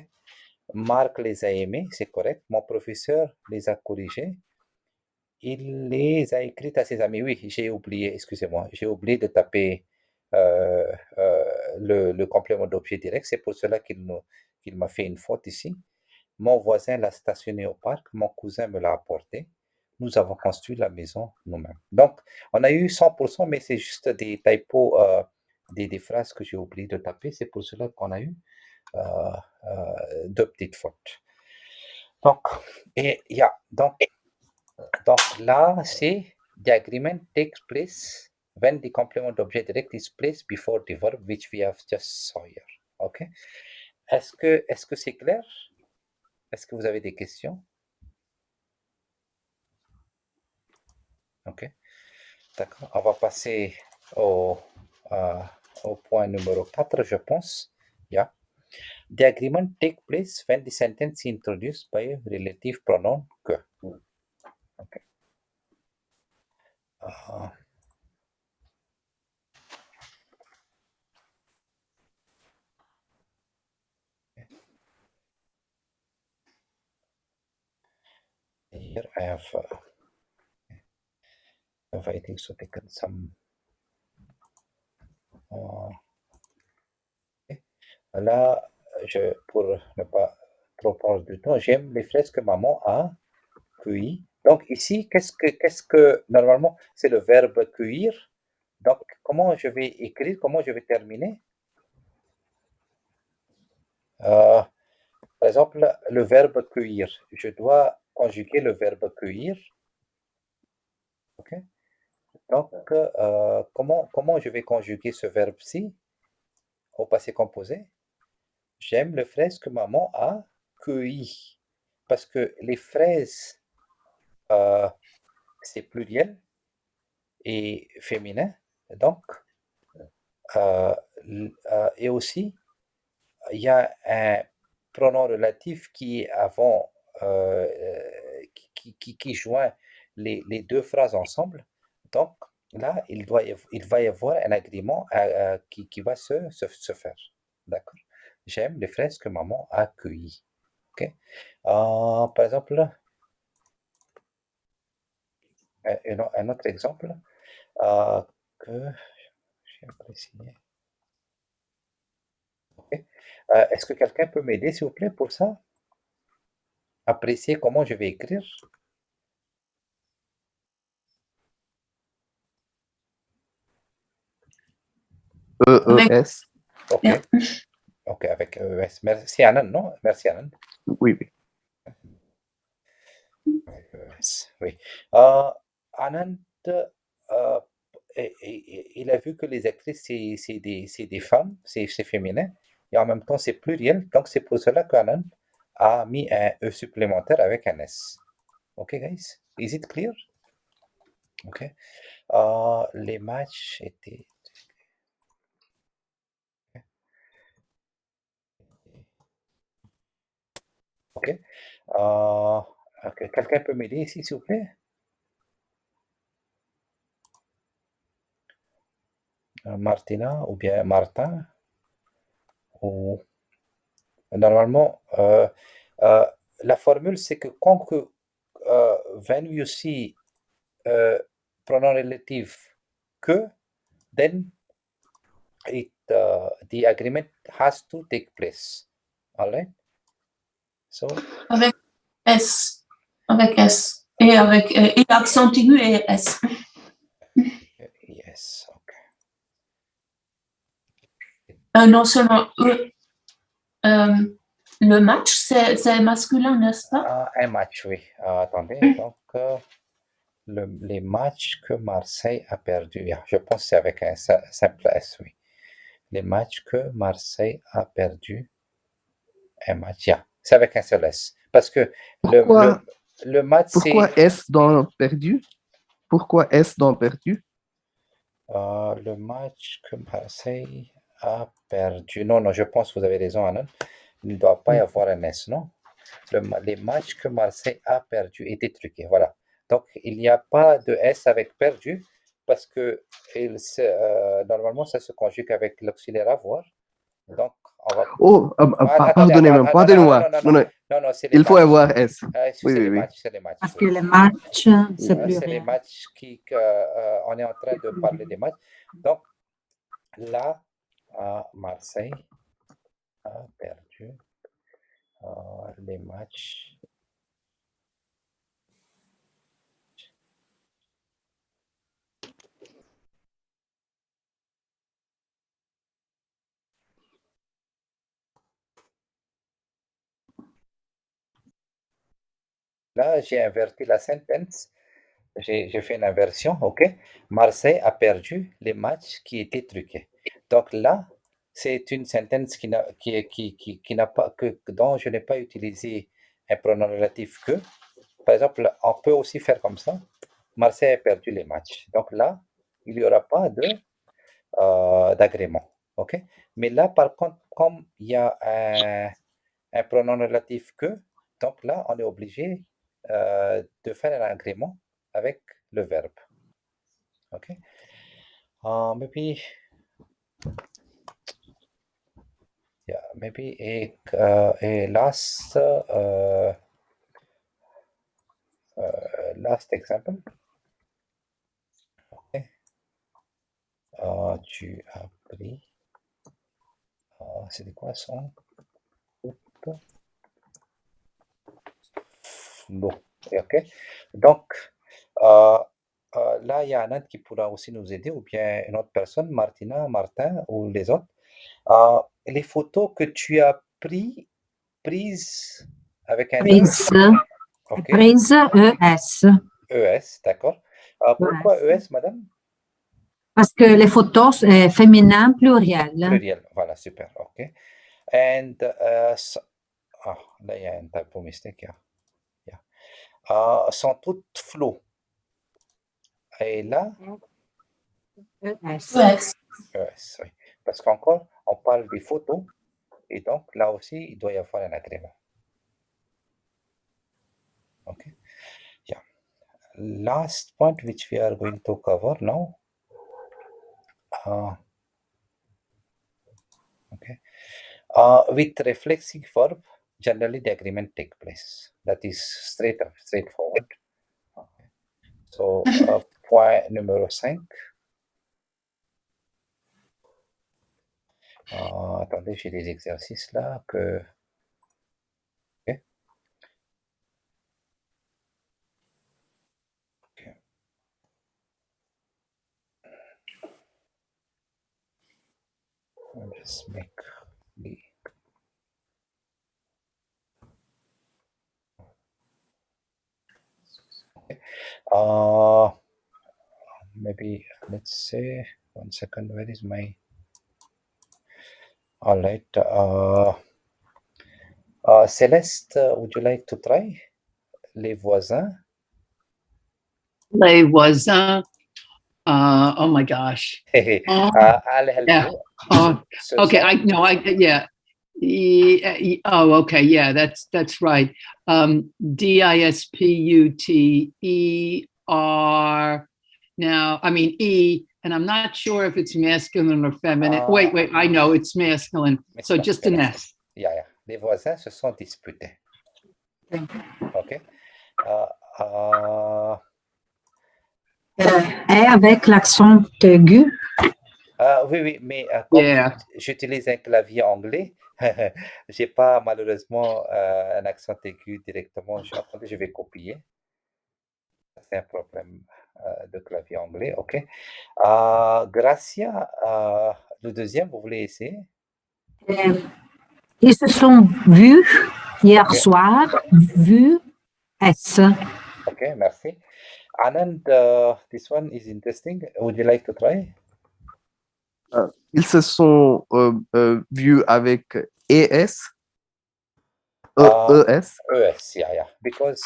Marc les a aimés, c'est correct. Mon professeur les a corrigés. Il les a écrites à ses amis. Oui, j'ai oublié, excusez-moi, j'ai oublié de taper le complément d'objet direct. C'est pour cela qu'il m'a fait une faute ici. Mon voisin l'a stationné au parc. Mon cousin me l'a apporté. Nous avons construit la maison nous-mêmes. Donc, on a eu 100%, mais c'est juste des typos, des phrases que j'ai oublié de taper. C'est pour cela qu'on a eu deux petites fautes. Donc, donc là, c'est the agreement takes place when the complement d'objet direct is placed before the verb which we have just saw here. OK? Est-ce que c'est clair? Est-ce que vous avez des questions? OK. D'accord. On va passer au point numéro 4, je pense. Yeah. The agreement takes place when the sentence is introduced by a relative pronoun que. OK. Here I have waiting so taken some. Là, pour ne pas trop prendre du temps, j'aime les fraises que maman a cueillies. Donc ici, qu'est-ce que normalement c'est le verbe cueillir. Donc comment je vais écrire, comment je vais terminer? Par exemple, le verbe cueillir. Je dois conjuguer le verbe cueillir. OK? Donc comment je vais conjuguer ce verbe-ci au passé composé? J'aime les fraises que maman a cueillies. Parce que les fraises, c'est pluriel et féminin. Donc, et aussi, il y a un pronom relatif qui est avant, qui joint les deux phrases ensemble. Donc, là, il va y avoir un agrément qui va se faire. D'accord? J'aime les fraises que maman a cueillies. OK? Par exemple, un autre exemple que j'ai apprécié. OK. Est-ce que quelqu'un peut m'aider, s'il vous plaît, pour ça? Apprécier comment je vais écrire? EES. OK. OK, avec EES. Merci, Anand, non? Merci, Anand. Oui, oui. Avec EES, oui. Anand, il a vu que les actrices, c'est des femmes, c'est féminin, et en même temps, c'est pluriel. Donc, c'est pour cela qu'Anand a mis un E supplémentaire avec un S. OK, guys? Is it clear? OK. Les matchs étaient... OK. OK. Quelqu'un peut m'aider ici, s'il vous plaît? Martina ou bien Martin? Ou... Normalement, la formule, c'est que quand when you see pronoun relative que, then the agreement has to take place. All right. So avec S. Avec S. Et avec et accent aigu et S. Yes. Okay. Non seulement E. Le match, c'est masculin, n'est-ce pas? Un match, oui. Attendez, donc les matchs que Marseille a perdus, je pense que c'est avec un simple S, oui. Les matchs que Marseille a perdus, un match, c'est avec un seul S. Parce que le match, c'est... Pourquoi est-ce dans perdu? Pourquoi est-ce dans perdu? Le match que Marseille a perdu. Non, je pense que vous avez raison, Anand. Il ne doit pas y avoir un S, non? Les matchs que Marseille a perdu étaient truqués. Voilà. Donc, il n'y a pas de S avec perdu parce que normalement, ça se conjugue avec l'auxiliaire avoir. Donc, on va... Oh, pardonnez-moi, pardonnez-moi. Non, c'est les il faut matchs. avoir S. C'est les matchs, c'est les matchs. Parce que les matchs, c'est plus C'est les matchs on est en train de parler des matchs. Donc, là, Marseille a perdu les matchs. Là, j'ai inverti la sentence. J'ai fait une inversion, ok? Marseille a perdu les matchs qui étaient truqués. Donc là, c'est une sentence dont je n'ai pas utilisé un pronom relatif que. Par exemple, on peut aussi faire comme ça. Marseille a perdu les matchs. Donc là, il n'y aura pas d'agrément, ok? Mais là, par contre, comme il y a un pronom relatif que, donc là, on est obligé de faire un agrément avec le verbe. Okay. Maybe a last example. Okay. Tu as pris. C'était quoi son? Non. Ok. Donc là, il y a Anand qui pourra aussi nous aider, ou bien une autre personne, Martina, Martin ou les autres. Les photos que tu as prises avec un prise. Okay. Prise, ES. ES, d'accord. Pourquoi ES, madame? Parce que les photos, c'est féminin pluriel. Pluriel, voilà, super, ok. And, là, il y a un typo mistake, sont toutes floues. Et là? ES. ES, oui. Parce qu'encore, on parle des photos, et donc là aussi, il doit y avoir un agrément. Okay. Yeah. Last point which we are going to cover now. Okay. With reflexive verb, generally the agreement take place. That is straightforward. Okay. So, point numéro 5. Attendez, j'ai des exercices là que... Okay. Okay. I'll just make the... Okay. Maybe, let's say, 1 second, where is my... All right. Celeste, would you like to try? Les voisins. Les voisins. Oh my gosh. I'll help you. Okay, yeah. Oh, okay, yeah, that's right. DISPUTER. Now, I mean E, and I'm not sure if it's masculine or feminine. Wait, I know it's masculine. So just an S. Yeah. Les voisins se sont disputés. Okay. Et avec l'accent aigu. Oui, oui, mais comme j'utilise un clavier anglais, j'ai pas malheureusement un accent aigu directement. Attendez, je vais copier. C'est un problème de clavier anglais, ok. Gracia, le deuxième, vous voulez essayer? Ils se sont vus hier soir, vu S. Ok, merci. Anand, this one is interesting. Would you like to try? Ils se sont vus avec ES. ES. ES, yeah. Because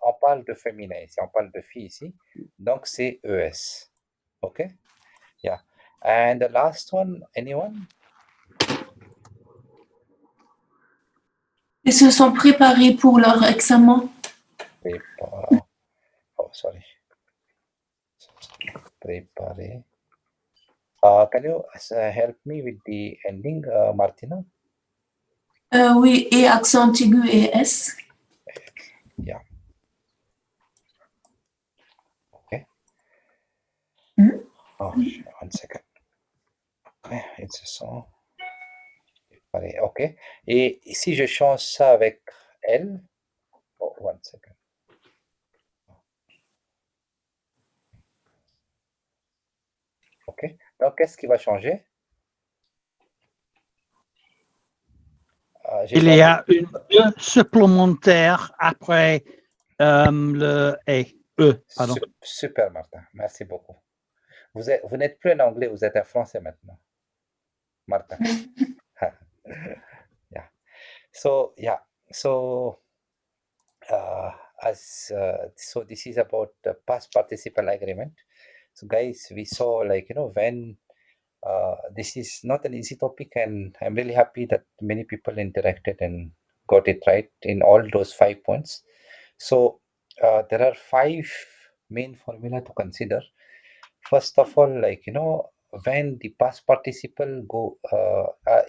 on parle de féminin ici, on parle de fille ici. Donc c'est ES. Ok? Yeah. And the last one, anyone? Ils se sont préparés pour leur examen. Oh, sorry. Préparé. Can you help me with the ending, Martina? Oui, et accent aigu et S. Yeah. Okay. Oh, one second. Okay, it's a song. Ok. Et si je change ça avec elle, oh, one second. Ok. Donc, qu'est-ce qui va changer? Il y a une E supplémentaire après le E. Pardon. Super, Martin. Merci beaucoup. Vous n'êtes plus un anglais, vous êtes un français maintenant. Martin. Yeah. So, yeah. So, so this is about the past participle agreement. So, guys, we saw when this is not an easy topic, and I'm really happy that many people interacted and got it right in all those 5 points. So there are 5 main formula to consider. First of all, when the past participle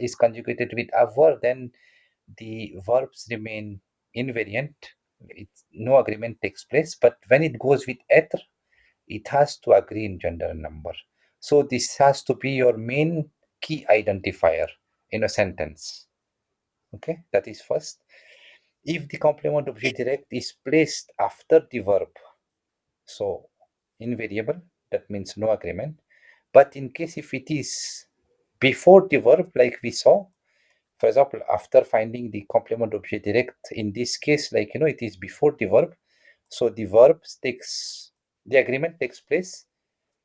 is conjugated with a verb, then the verbs remain invariant. No agreement takes place. But when it goes with être, it has to agree in gender and number. So this has to be your main key identifier in a sentence. Okay, that is first. If the complement objet direct is placed after the verb, so invariable, that means no agreement. But in case if it is before the verb, like we saw, for example, after finding the complement objet direct, in this case, it is before the verb. So the the agreement takes place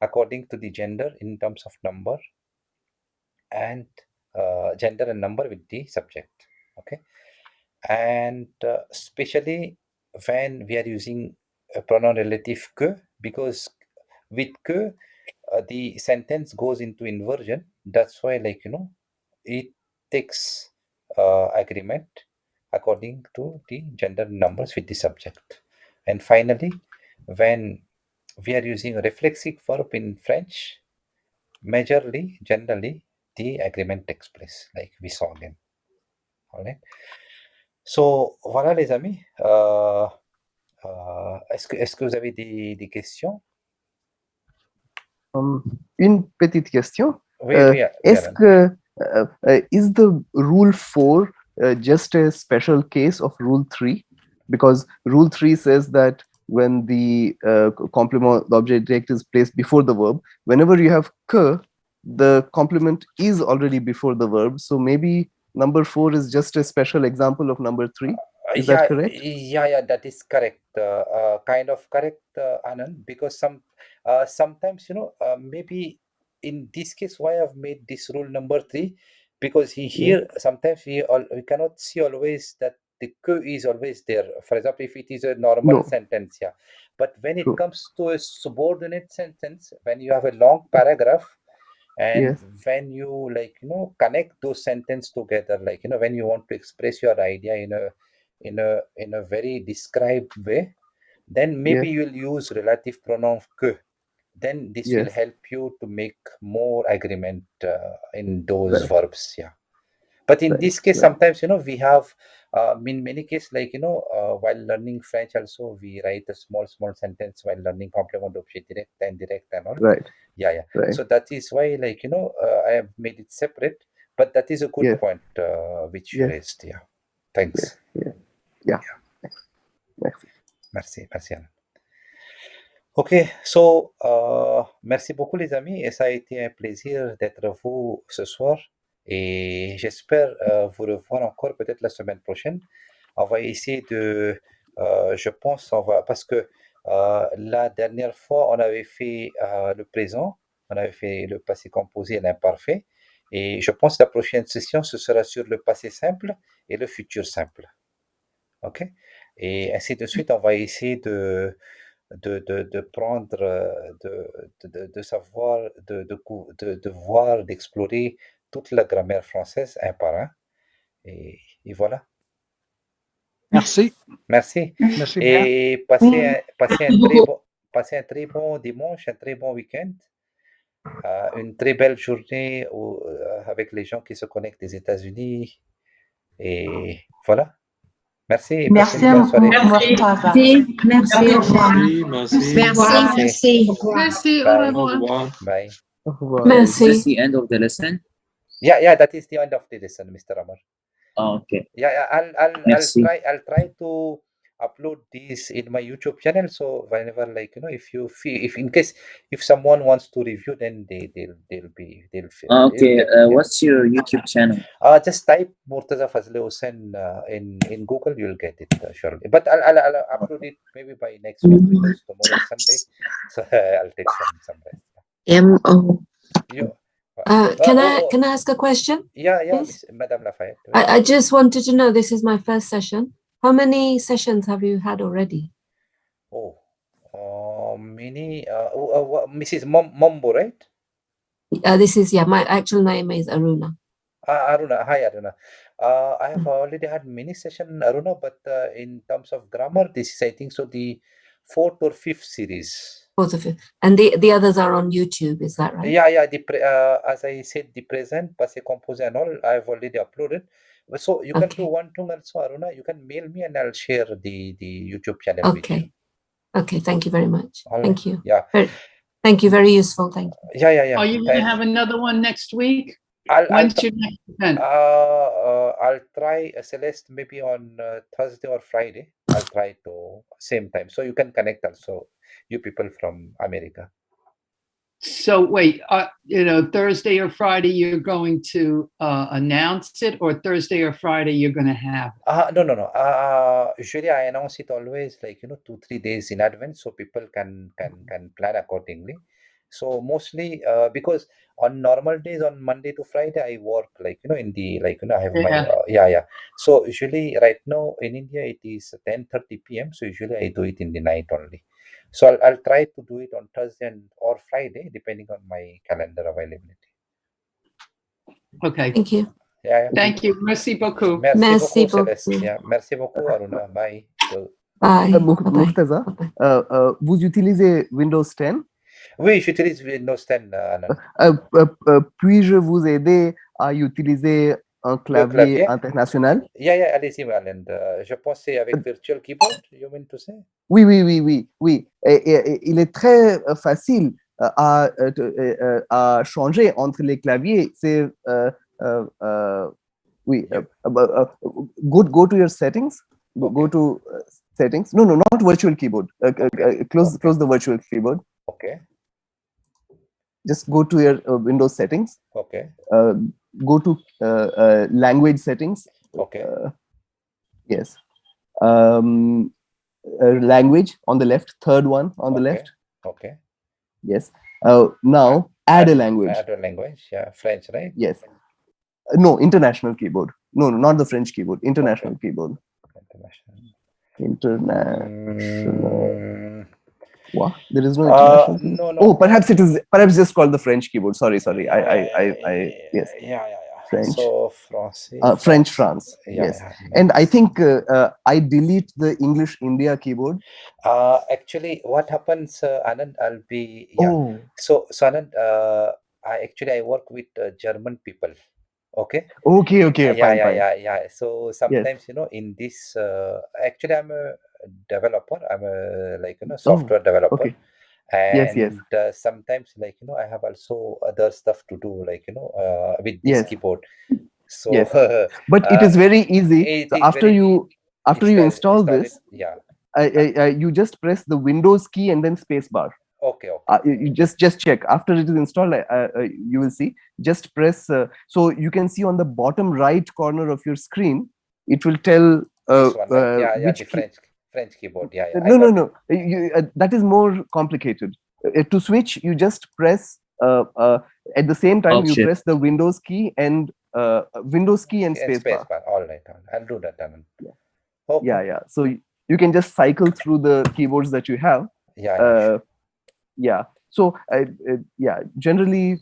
according to the gender in terms of number, and gender and number with the subject. Okay. And especially when we are using a pronoun relative que, because with que the sentence goes into inversion. That's why it takes agreement according to the gender numbers with the subject. And finally, when we are using a reflexive verb in French, generally the agreement takes place, like we saw again. All right. So voilà les amis. Est-ce que vous avez des questions? Une petite question. Oui, Est-ce que is the rule 4 just a special case of rule 3? Because rule 3 says that when the complement, the object direct is placed before the verb, whenever you have que, the complement is already before the verb. So maybe number 4 is just a special example of number 3. Is that correct? Yeah, that is correct. Kind of correct, Anand, because sometimes, maybe in this case, why I've made this rule number 3, because here sometimes we cannot see always that the que is always there. For example, if it is a normal sentence, yeah. But when it comes to a subordinate sentence, when you have a long paragraph, and when you connect those sentences together, when you want to express your idea in a very described way, then maybe you'll use relative pronoun que. Then this will help you to make more agreement in those verbs. Yeah. But in this case, sometimes we have In many cases, like, while learning French also, we write a small sentence while learning complement d'objet direct and indirect and all. Right. Yeah. Right. So that is why, like, I have made it separate, but that is a good Yes. point which you Yes. raised. Yeah. Thanks. Yeah. Merci, Anne. Ok, so, merci beaucoup les amis, et ça a été un plaisir d'être vous ce soir, et j'espère vous revoir encore peut-être la semaine prochaine. On va essayer de, je pense, parce que la dernière fois, on avait fait le présent, on avait fait le passé composé et l'imparfait, et je pense que la prochaine session, ce sera sur le passé simple et le futur simple. Ok? Et ainsi de suite, on va essayer de prendre, de savoir, de voir, d'explorer toute la grammaire française un par un. Et voilà. Merci. Merci. Merci bien. Et passez un très bon dimanche, un très bon week-end, une très belle journée avec les gens qui se connectent des États-Unis. Et voilà. Merci. Merci Bonne soirée. Murtaza. Merci, au revoir. Merci. Merci, au Bye. revoir. Bye. Is this the end of the lesson? Yeah, that is the end of the lesson, Mr. Amar. Oh, okay. Yeah, Merci. I'll try to upload these in my YouTube channel. So whenever, like, if you feel, if in case if someone wants to review, then they'll feel. Okay. What's your YouTube channel? Just type Murtaza Fazle Hussain in Google, you'll get it surely. But I'll upload it maybe by next week because tomorrow is Sunday, so I'll take some rest. M-O. You, Can I ask a question? Yeah, please? Madame Lafayette. I just wanted to know, this is my first session. How many sessions have you had already? Mrs. Mombo, right? This is, my actual name is Aruna. Aruna. Hi, Aruna. I have already had many sessions, Aruna, but in terms of grammar, this is, I think, so the 4th or 5th series. Both of you. And the others are on YouTube, is that right? Yeah. As I said, the present, passé composé and all, I've already uploaded. So you can do one thing also, Aruna. You can mail me and I'll share the YouTube channel with you. Okay, thank you very much. All Thank right. you. Yeah. Thank you, very useful. Thank you. Yeah. Are you going to have another one next week? When's your next event? I'll try, Celeste, maybe on Thursday or Friday. I'll try to same time. So you can connect also, you people from America. So wait, Thursday or Friday you're going to announce it, or Thursday or Friday you're going to have it? No. Usually I announce it always, like, 2-3 days in advance, so people can plan accordingly. So mostly because on normal days, on Monday to Friday, I work, like, in the, like, I have my So usually right now in India it is 10:30 p.m. So usually I do it in the night only. So I'll try to do it on Thursday or Friday, depending on my calendar availability. Okay. Thank you. Yeah. Thank you. Merci beaucoup. Merci beaucoup, Céleste. Yeah. Merci beaucoup, Aruna. Bye. Bye. Murtaza, vous utilisez Windows 10? Oui, j'utilise Windows 10, Anand. Puis-je vous aider à utiliser un clavier international? Yeah, allez-y, Anand. Je pense que c'est avec Virtual Keyboard, you mean to say? Oui. Et il est très facile à changer entre les claviers. C'est go to your settings. Go to settings. No, not virtual keyboard. Close the virtual keyboard. Okay. Just go to your Windows settings. Okay. Go to language settings. Okay. Yes. Language on the left, third one on the left. Okay. Yes. Now add a language. Add a language. Yeah, French, right? Yes. No, international keyboard. No, not the French keyboard. International keyboard. International. What? There is no international keyboard? No. Oh, perhaps it is. Perhaps just called the French keyboard. Sorry. I yes. Yeah. French. So France. French France. Yes. And I think I delete the English India keyboard. Actually, what happens, Anand? I'll be Oh. So Anand, I work with German people. Okay. Okay, fine. Yeah. So Yes. sometimes, in this, actually, I'm a developer. I'm a Oh, software developer, okay. Yes. and sometimes, I have also other stuff to do, with this Yes. keyboard. So Yes. But it is very easy. it So is after very you install install it. this, Yeah. you just press the Windows key and then space bar. Okay. You just check after it is installed. You will see. Just press. So you can see on the bottom right corner of your screen, it will tell This one, right? Yeah. which The key. French keyboard. Yeah. I No, got no. That is more complicated. To switch, you just press at the same time Alt you shift. press the Windows key and space space bar. bar. All right. I'll do that, Anand. Yeah. Okay. Yeah. So you can just cycle through the keyboards that you have. Yeah. Sure. Yeah. So generally,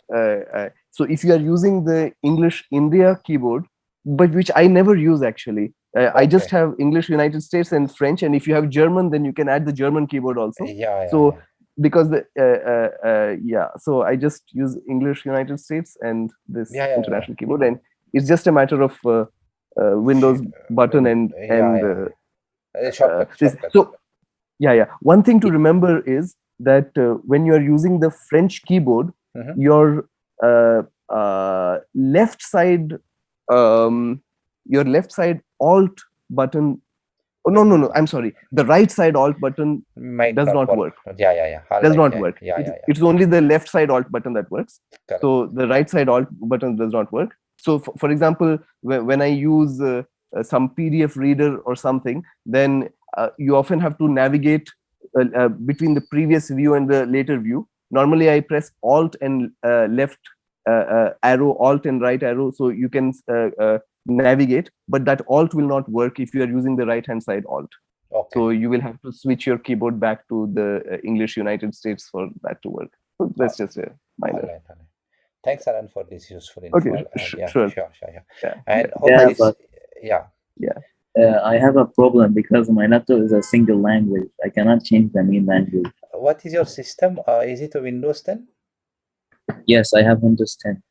so if you are using the English India keyboard, but which I never use actually. I just have English United States and French, and if you have German, then you can add the German keyboard also. So because so I just use English United States and this international keyboard, and it's just a matter of Windows button and shortcut. So one thing to remember is that when you are using the French keyboard, your left side Alt button. Oh no! I'm sorry. The right side Alt button does not work. Yeah. Does not work. It's only the left side Alt button that works. Correct. So the right side Alt button does not work. So for example, when I use some PDF reader or something, then you often have to navigate between the previous view and the later view. Normally, I press Alt and left arrow, Alt and right arrow, so you can navigate. But that Alt will not work if you are using the right-hand side Alt. Okay. So you will have to switch your keyboard back to the English United States for that to work. So that's just a minor. All right. Thanks, Alan, for this useful info. Okay, sure. Yeah. And hope I have a problem because my laptop is a single language. I cannot change the main language. What is your system? Is it a Windows 10? Yes, I have Windows 10.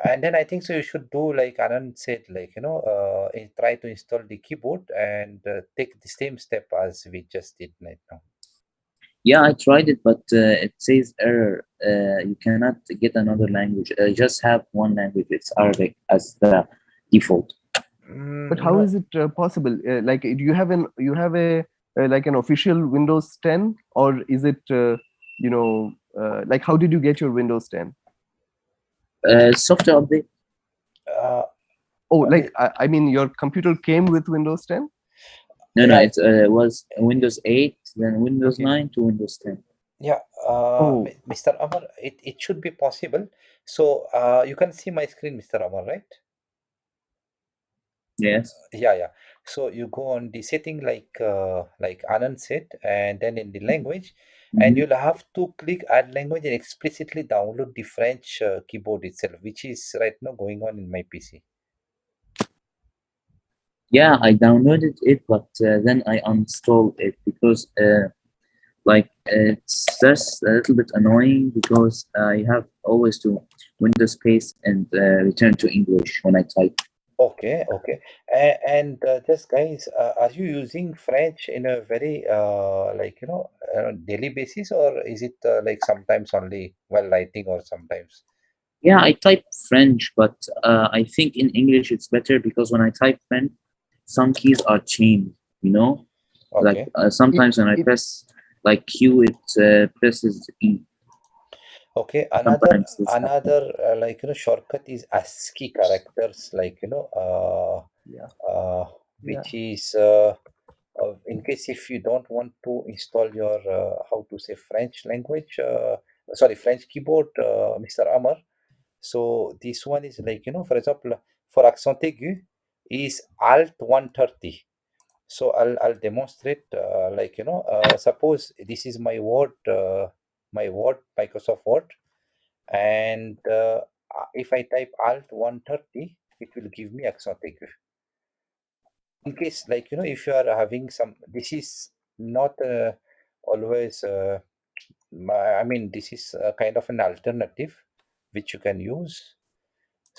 And then I think so you should do like Anand said, try to install the keyboard and take the same step as we just did right now. Yeah, I tried it, but it says error. You cannot get another language. Just have one language. It's Arabic as the default. But how is it possible? Like, do you have a like an official Windows 10, or is it like how did you get your Windows 10? Software update. I mean, your computer came with Windows 10? No, it was Windows 8, then Windows 9 to Windows 10. Yeah, Mr. Amar, it should be possible. So you can see my screen, Mr. Amar, right? Yes. Yeah. So you go on the setting like Anand said, and then in the language, and you'll have to click add language and explicitly download the French keyboard itself, which is right now going on in my PC. Yeah, I downloaded it, but then I uninstalled it because it's just a little bit annoying because I have always to Windows space and return to English when I type. Okay. And just guys, are you using French in a very daily basis, or is it like sometimes only while writing or sometimes? Yeah, I type French, but I think in English it's better because when I type French, some keys are chained, Okay. Like sometimes when I press like Q, it presses E. Okay, another shortcut is ASCII characters, which is in case if you don't want to install your French language, French keyboard, Mr. Amar. So this one is for example, for accent aigu is Alt 130. So I'll demonstrate suppose this is my Word Microsoft Word, and if I type Alt 130, it will give me accent aigu. In case if you are having some, this is not always I mean, this is kind of an alternative which you can use.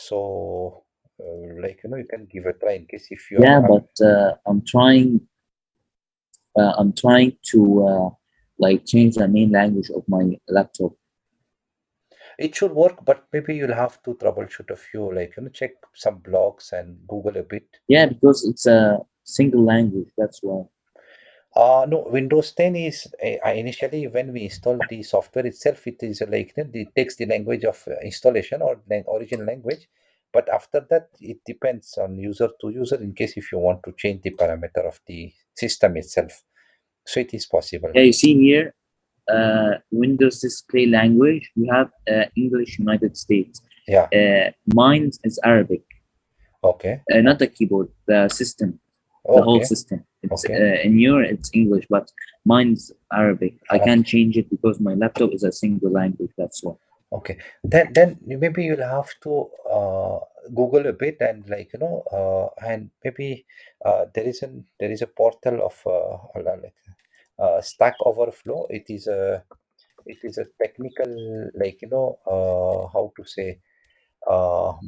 So like you can give a try in case if you Yeah, are but I'm trying to like change the main language of my laptop. it should work, but maybe you'll have to troubleshoot a few, like check some blogs and Google a bit. Yeah, because it's a single language, that's why. No, Windows 10 is initially when we install the software itself, it is like it takes the language of installation or origin language, but after that it depends on user to user in case if you want to change the parameter of the system itself. So it is possible. Yeah, you see here, Windows display language, we have English United States. Yeah. Mine is Arabic. Okay. Not the keyboard, the system, the whole system. It's in your it's English, but mine's Arabic. I can't change it because my laptop is a single language. That's why. Okay, then maybe you'll have to Google a bit and like and maybe there is a portal of like Stack Overflow. It is a technical, like how to say,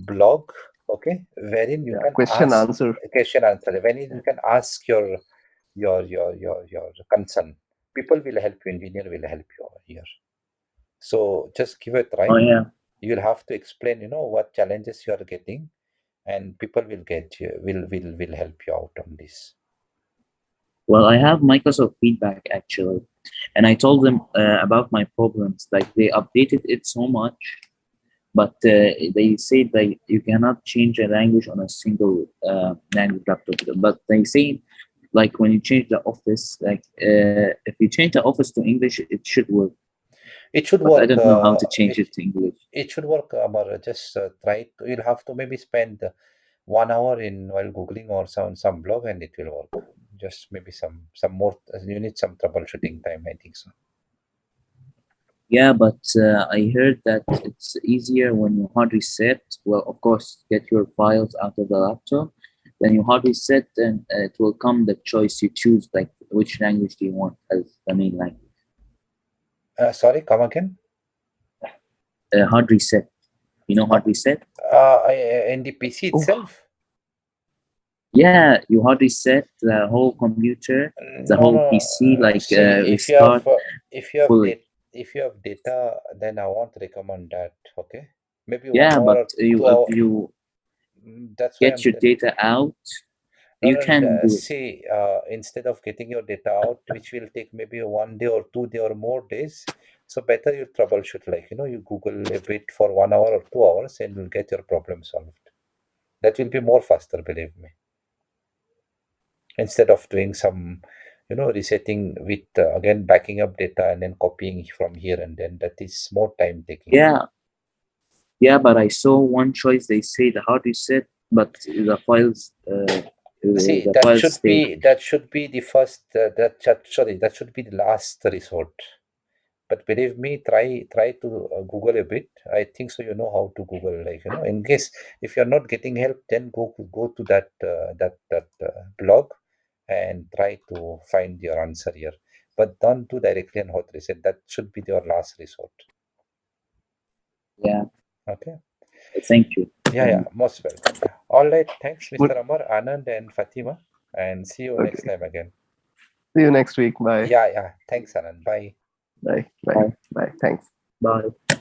blog, okay, wherein you can question ask answer wherein you can ask your concern. People will help you, engineer will help you over here. So just give a try. Oh yeah. You'll have to explain what challenges you are getting, and people will get you will help you out on this. Well, I have Microsoft feedback actually, and I told them about my problems. Like they updated it so much, but they say that you cannot change a language on a single language laptop. But they say, like when you change the office, like if you change the office to English, it should work. It should but work. I don't know how to change it to English. It should work, Amar. Just try to. You'll have to maybe spend 1 hour in while googling or some blog, and it will work. Just maybe some more. You need some troubleshooting time. I think so. Yeah, but I heard that it's easier when you hard reset. Well, of course, get your files out of the laptop. Then you hard reset, and it will come the choice you choose, like which language do you want as the main language. Sorry, come again. Hard reset. You know hard reset? In the PC itself. Yeah, you hard reset the whole computer, the whole PC, like See, restart. if you have fully. if you have data, then I won't recommend that. Okay, maybe 1 Yeah, hour but or 2 hours. if you That's why get your data out, you can do it. See, instead of getting your data out, which will take maybe 1 day or 2 day or more days, so better you troubleshoot, like you Google a bit for 1 hour or 2 hours, and you'll get your problem solved. That will be more faster, believe me, instead of doing some resetting with again backing up data and then copying from here and then. That is more time taking. Yeah, but I saw one choice. They say the hard reset, but the files. See, the that files should stay. be the first. That should be the last resort. But believe me, try to Google a bit. I think so. You know how to Google, like in case if you're not getting help, then go to that blog and try to find your answer here. But don't do directly on hot reset. That should be your last resort. Yeah. Okay. Thank you. Yeah, most welcome. Yeah. All right. Thanks, Mr. Amar, Anand, and Fatima, and see you next time again. See you next week. Bye. Yeah. Thanks, Anand. Bye. Bye. Thanks. Bye.